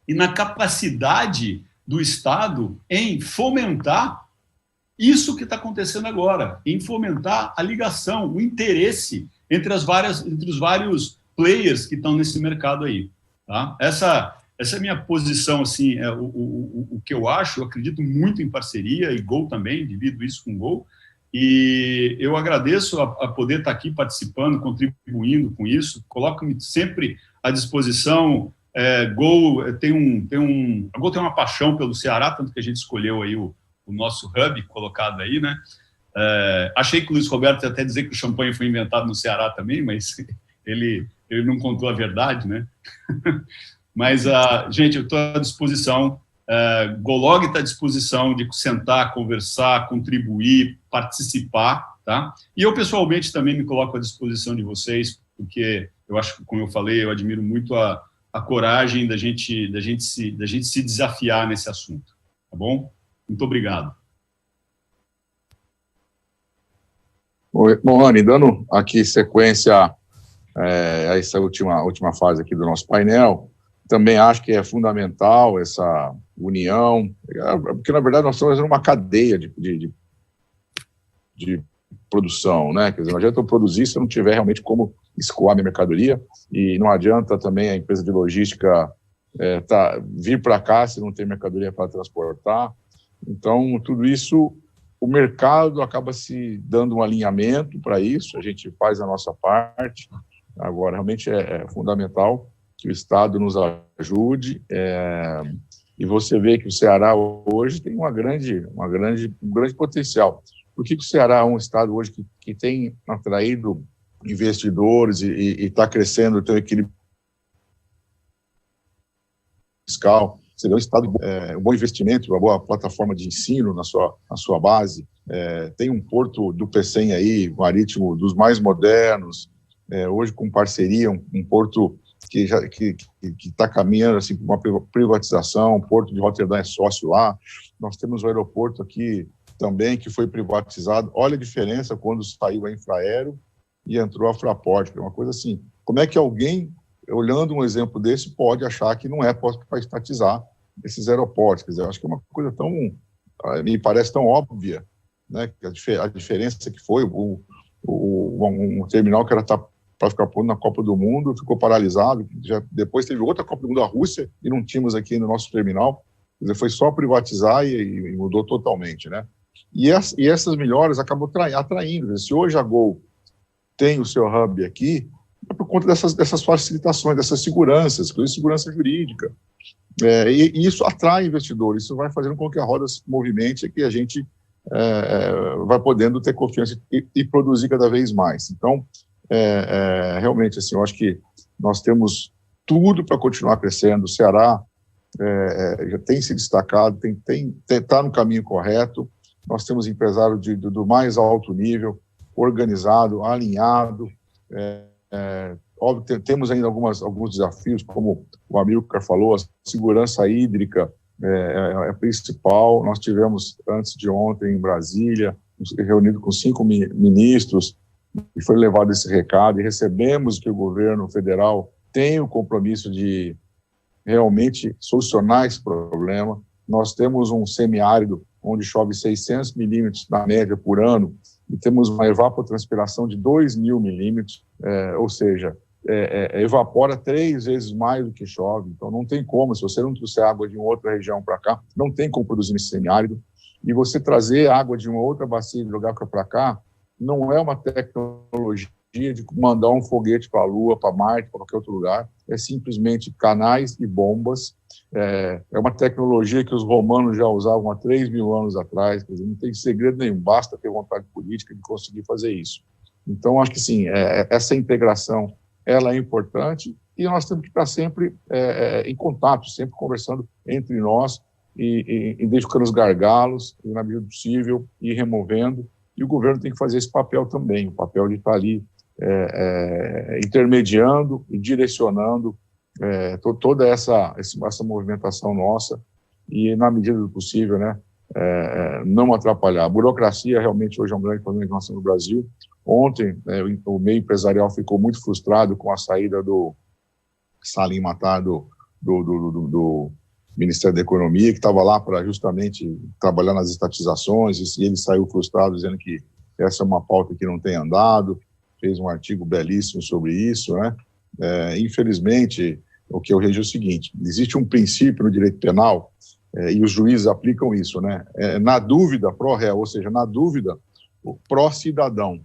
na capacidade do Estado em fomentar isso que está acontecendo agora, em fomentar a ligação, o interesse entre os vários players que estão nesse mercado aí. Tá? Essa é a minha posição, assim, o que eu acho. Eu acredito muito em parceria, e Gol também, divido isso com Gol, e eu agradeço a poder estar aqui participando, contribuindo com isso, coloco-me sempre à disposição. Gol tem uma paixão pelo Ceará, tanto que a gente escolheu aí o nosso hub colocado aí, né? Achei que o Luiz Roberto ia até dizer que o champanhe foi inventado no Ceará também, mas ele não contou a verdade, né? Mas, gente, eu estou à disposição, Golog está à disposição de sentar, conversar, contribuir, participar, tá? E eu, pessoalmente, também me coloco à disposição de vocês, porque eu acho que, como eu falei, eu admiro muito a coragem da gente se desafiar nesse assunto, tá bom? Muito obrigado.
Bom, Rani, dando aqui sequência a essa última fase aqui do nosso painel, também acho que é fundamental essa união, porque, na verdade, nós estamos fazendo uma cadeia de produção, né? Quer dizer, não adianta eu produzir se eu não tiver realmente como escoar minha mercadoria, e não adianta também a empresa de logística vir para cá se não tem mercadoria para transportar. Então, tudo isso, o mercado acaba se dando um alinhamento para isso, a gente faz a nossa parte. Agora, realmente é fundamental que o Estado nos ajude, e você vê que o Ceará hoje tem um grande potencial. Por que o Ceará é um estado hoje que tem atraído investidores e está crescendo, tem um equilíbrio fiscal? Você vê um estado, um bom investimento, uma boa plataforma de ensino na sua base, tem um porto do Pecém aí, marítimo dos mais modernos, hoje com parceria, um porto que está caminhando assim, para uma privatização. O Porto de Roterdã é sócio lá. Nós temos um aeroporto aqui também que foi privatizado. Olha a diferença quando saiu a Infraero e entrou a Fraport, que é uma coisa assim. Como é que alguém, olhando um exemplo desse, pode achar que não é para estatizar esses aeroportos? Quer dizer, eu acho que é uma coisa tão, me parece tão óbvia, né? A diferença que foi um terminal que era para ficar pondo na Copa do Mundo, ficou paralisado. Depois teve outra Copa do Mundo da Rússia e não tínhamos aqui no nosso terminal. Quer dizer, foi só privatizar e mudou totalmente, né? E essas melhoras acabam atraindo. Se hoje a Gol tem o seu hub aqui, é por conta dessas facilitações, dessas seguranças, inclusive segurança jurídica. E isso atrai investidores, isso vai fazendo com que a roda se movimente e que a gente vai podendo ter confiança e produzir cada vez mais. Então, realmente, assim, eu acho que nós temos tudo para continuar crescendo. O Ceará já tem se destacado, está no caminho correto. Nós temos empresário do mais alto nível, organizado, alinhado. Óbvio, temos ainda alguns desafios, como o Amilcar falou, a segurança hídrica é principal. Nós tivemos, antes de ontem, em Brasília, reunido com 5 ministros, e foi levado esse recado, e recebemos que o governo federal tem o compromisso de realmente solucionar esse problema. Nós temos um semiárido onde chove 600 milímetros na média por ano, e temos uma evapotranspiração de 2.000 milímetros, ou seja, evapora 3 vezes mais do que chove. Então não tem como, se você não trouxer água de uma outra região para cá, não tem como produzir nesse semiárido, e você trazer água de uma outra bacia e jogar para cá, não é uma tecnologia de mandar um foguete para a Lua, para Marte, para qualquer outro lugar. É simplesmente canais e bombas. É uma tecnologia que os romanos já usavam há 3.000 anos atrás. Quer dizer, não tem segredo nenhum, basta ter vontade política de conseguir fazer isso. Então, acho que sim, essa integração ela é importante e nós temos que estar sempre em contato, sempre conversando entre nós e identificando os gargalos e, na medida do possível, ir removendo. E o governo tem que fazer esse papel também, o papel de estar ali intermediando e direcionando toda essa movimentação nossa e, na medida do possível, né, não atrapalhar. A burocracia realmente hoje é um grande problema que nós temos no Brasil. Ontem, o meio empresarial ficou muito frustrado com a saída do Salim Matar do Ministério da Economia, que estava lá para justamente trabalhar nas estatizações, e ele saiu frustrado, dizendo que essa é uma pauta que não tem andado, fez um artigo belíssimo sobre isso, né? Infelizmente, o que eu vejo é o seguinte: existe um princípio no direito penal, e os juízes aplicam isso, né? Na dúvida, pró-réu, ou seja, na dúvida, pró-cidadão.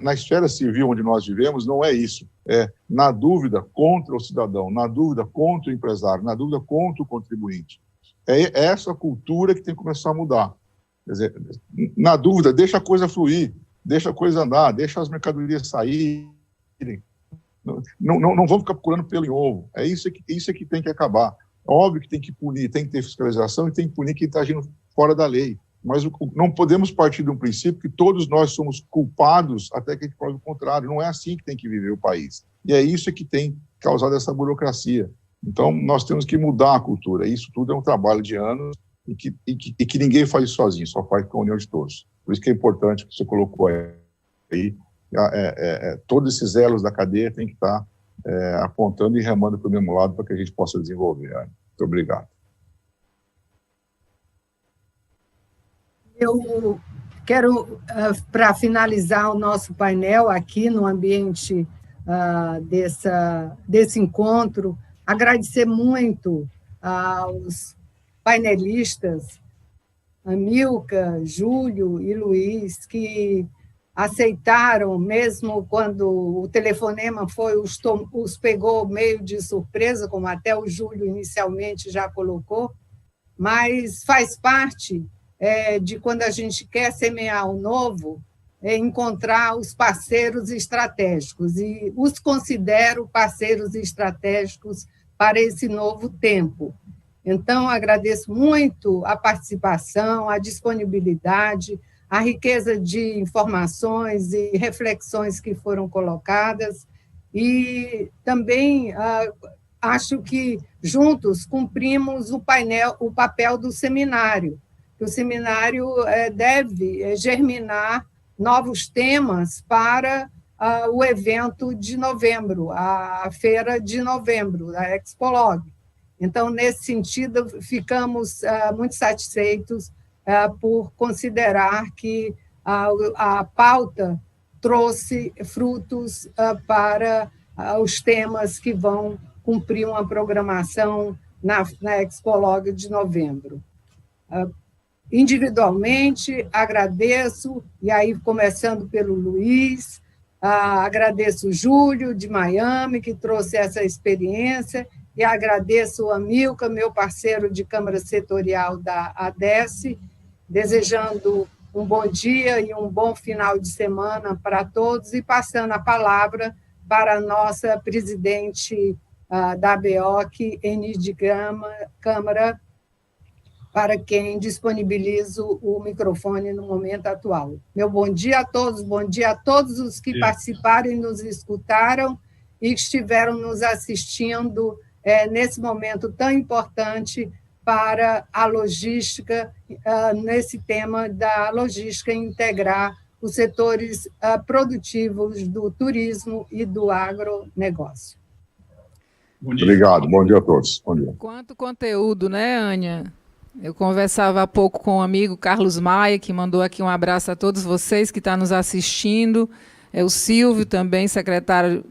Na esfera civil onde nós vivemos, não é isso. Na dúvida, contra o cidadão, na dúvida, contra o empresário, na dúvida, contra o contribuinte. É essa cultura que tem que começar a mudar. Quer dizer, na dúvida, deixa a coisa fluir, deixa a coisa andar, deixa as mercadorias saírem. Não vamos ficar procurando pelo em ovo. Isso que tem que acabar. Óbvio que tem que punir, tem que ter fiscalização e tem que punir quem está agindo fora da lei. Mas não podemos partir de um princípio que todos nós somos culpados até que a gente prove o contrário. Não é assim que tem que viver o país. E é isso que tem causado essa burocracia. Então, nós temos que mudar a cultura. Isso tudo é um trabalho de anos e que ninguém faz isso sozinho, só faz com a união de todos. Por isso que é importante que você colocou aí, todos esses elos da cadeia têm que estar apontando e remando para o mesmo lado para que a gente possa desenvolver. Muito obrigado.
Eu quero, para finalizar o nosso painel aqui no ambiente desse encontro, agradecer muito aos painelistas, Amilca, Júlio e Luiz, que aceitaram, mesmo quando o telefonema os pegou meio de surpresa, como até o Júlio inicialmente já colocou, mas faz parte de quando a gente quer semear o novo, encontrar os parceiros estratégicos, e os considero parceiros estratégicos para esse novo tempo. Então, agradeço muito a participação, a disponibilidade, a riqueza de informações e reflexões que foram colocadas, e também acho que juntos cumprimos o papel do seminário. O seminário deve germinar novos temas para o evento de novembro, a feira de novembro, a Expolog. Então, nesse sentido, ficamos muito satisfeitos por considerar que a pauta trouxe frutos para os temas que vão cumprir uma programação na Expolog de novembro. Individualmente, agradeço, e aí começando pelo Luiz, agradeço o Júlio, de Miami, que trouxe essa experiência, e agradeço o Amilca, meu parceiro de Câmara Setorial da ADES, desejando um bom dia e um bom final de semana para todos, e passando a palavra para a nossa presidente da ABEOC, Enide Câmara, para quem disponibilizo o microfone no momento atual. Meu bom dia a todos os que participaram e nos escutaram e que estiveram nos assistindo nesse momento tão importante para a logística, nesse tema da logística integrar os setores produtivos do turismo e do agronegócio.
Obrigado, bom dia a todos. Bom dia.
Quanto conteúdo, né, Ania? Eu conversava há pouco com o amigo Carlos Maia, que mandou aqui um abraço a todos vocês que estão nos assistindo, o Silvio também, secretário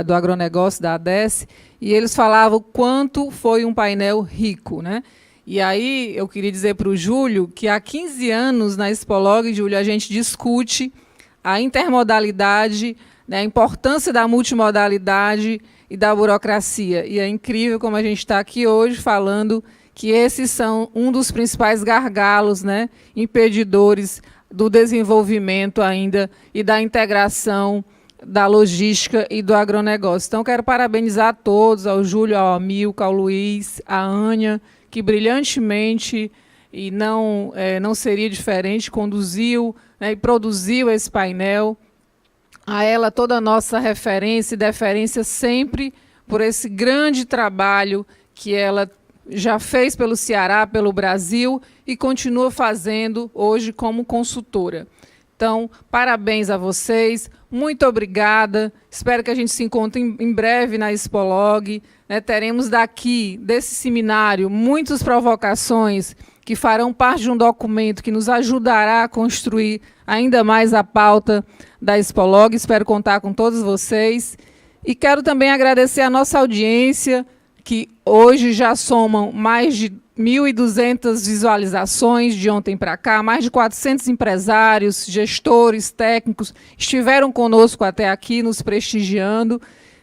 do agronegócio da ADES, e eles falavam quanto foi um painel rico, né? E aí eu queria dizer para o Júlio que há 15 anos na Expolog, Júlio, a gente discute a intermodalidade, né, a importância da multimodalidade e da burocracia. E é incrível como a gente está aqui hoje falando que esses são um dos principais gargalos, né, impedidores do desenvolvimento ainda e da integração da logística e do agronegócio. Então, quero parabenizar a todos, ao Júlio, ao Amilcar, ao Luiz, à Ânia, que brilhantemente, e não seria diferente, conduziu, né, e produziu esse painel. A ela toda a nossa referência e deferência sempre por esse grande trabalho que ela já fez pelo Ceará, pelo Brasil e continua fazendo hoje como consultora. Então, parabéns a vocês, muito obrigada, espero que a gente se encontre em breve na Expolog, né? Teremos daqui, desse seminário, muitas provocações que farão parte de um documento que nos ajudará a construir ainda mais a pauta da Expolog, espero contar com todos vocês. E quero também agradecer a nossa audiência, que hoje já somam mais de 1.200 visualizações de ontem para cá, mais de 400 empresários, gestores, técnicos estiveram conosco até aqui, nos prestigiando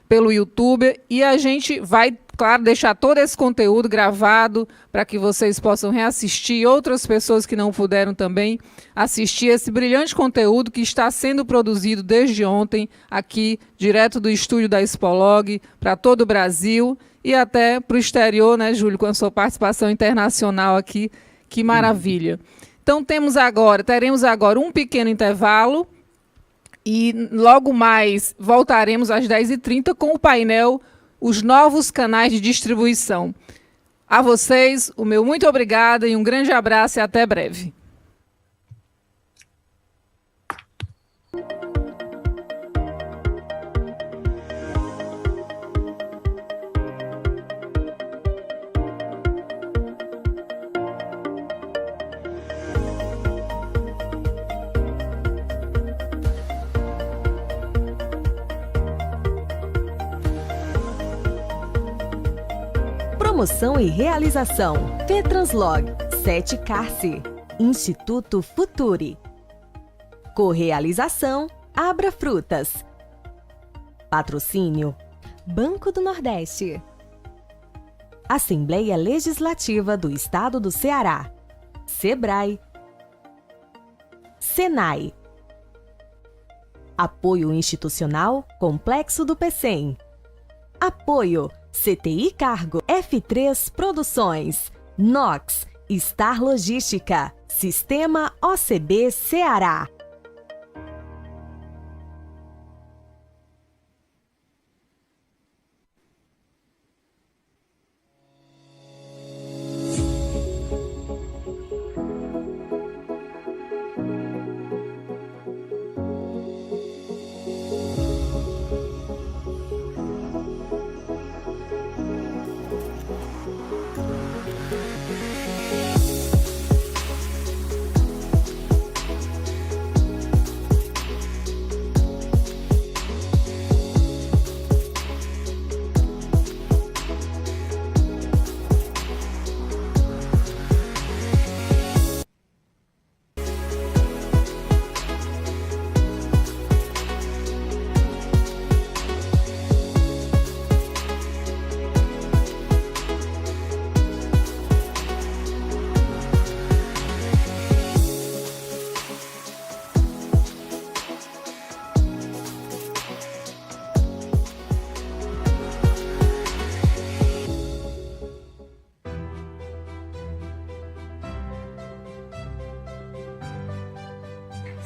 pelo YouTube, e a gente vai, claro, deixar todo esse conteúdo gravado para que vocês possam reassistir, outras pessoas que não puderam também assistir esse brilhante conteúdo que está sendo produzido desde ontem aqui, direto do estúdio da Expolog, para todo o Brasil e até para o exterior, né, Júlio, com a sua participação internacional aqui, que maravilha. Então, teremos agora um pequeno intervalo e logo mais voltaremos às 10h30 com o painel Os Novos Canais de Distribuição. A vocês, o meu muito obrigada e um grande abraço e até breve.
Promoção e realização: Fetranslog, 7 Carse, Instituto Futuri. Correalização: Abra Frutas. Patrocínio: Banco do Nordeste. Assembleia Legislativa do Estado do Ceará. Sebrae. Senai. Apoio institucional: Complexo do Pecém. Apoio: CTI Cargo, F3 Produções, Nox, Star Logística, Sistema OCB Ceará.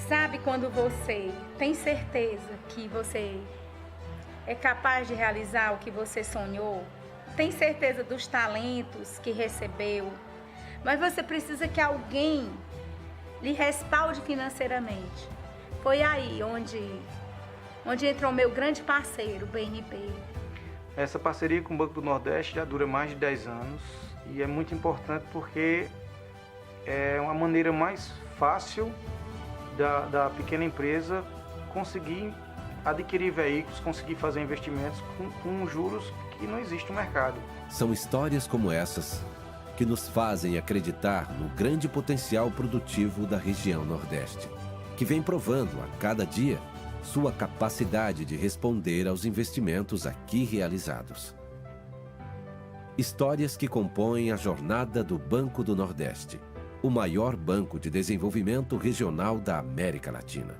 Sabe quando você tem certeza que você é capaz de realizar o que você sonhou? Tem certeza dos talentos que recebeu? Mas você precisa que alguém lhe respalde financeiramente. Foi aí onde entrou meu grande parceiro, o BNB.
Essa parceria com o Banco do Nordeste já dura mais de 10 anos e é muito importante porque é uma maneira mais fácil da pequena empresa conseguir adquirir veículos, conseguir fazer investimentos com juros que não existe no mercado.
São histórias como essas que nos fazem acreditar no grande potencial produtivo da região Nordeste, que vem provando a cada dia sua capacidade de responder aos investimentos aqui realizados. Histórias que compõem a jornada do Banco do Nordeste, o maior banco de desenvolvimento regional da América Latina.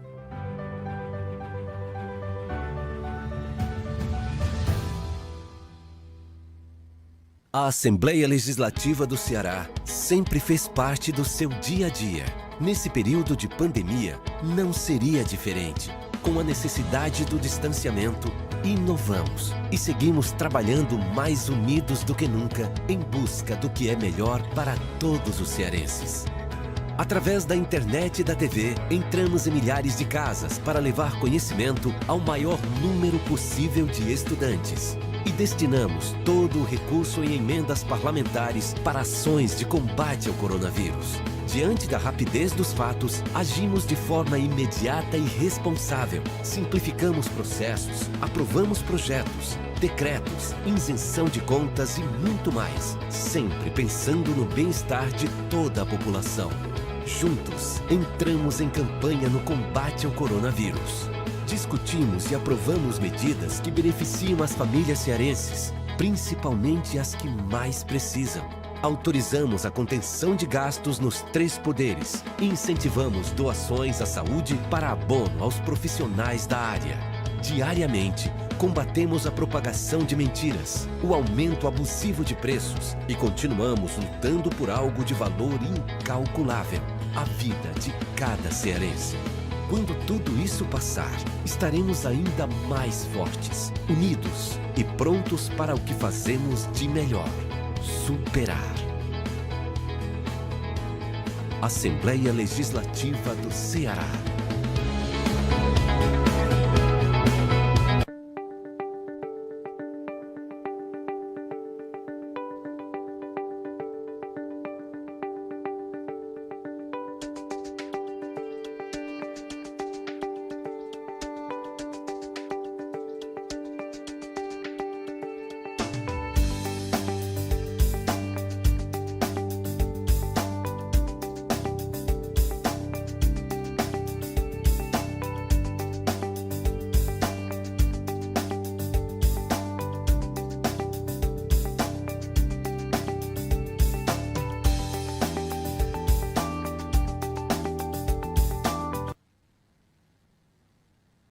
A Assembleia Legislativa do Ceará sempre fez parte do seu dia a dia. Nesse período de pandemia, não seria diferente. Com a necessidade do distanciamento, inovamos e seguimos trabalhando mais unidos do que nunca em busca do que é melhor para todos os cearenses. Através da internet e da TV, entramos em milhares de casas para levar conhecimento ao maior número possível de estudantes. E destinamos todo o recurso em emendas parlamentares para ações de combate ao coronavírus. Diante da rapidez dos fatos, agimos de forma imediata e responsável. Simplificamos processos, aprovamos projetos, decretos, isenção de contas e muito mais, sempre pensando no bem-estar de toda a população. Juntos, entramos em campanha no combate ao coronavírus. Discutimos e aprovamos medidas que beneficiam as famílias cearenses, principalmente as que mais precisam. Autorizamos a contenção de gastos nos 3 poderes e incentivamos doações à saúde para abono aos profissionais da área. Diariamente, combatemos a propagação de mentiras, o aumento abusivo de preços e continuamos lutando por algo de valor incalculável, a vida de cada cearense. Quando tudo isso passar, estaremos ainda mais fortes, unidos e prontos para o que fazemos de melhor: superar. Assembleia Legislativa do Ceará.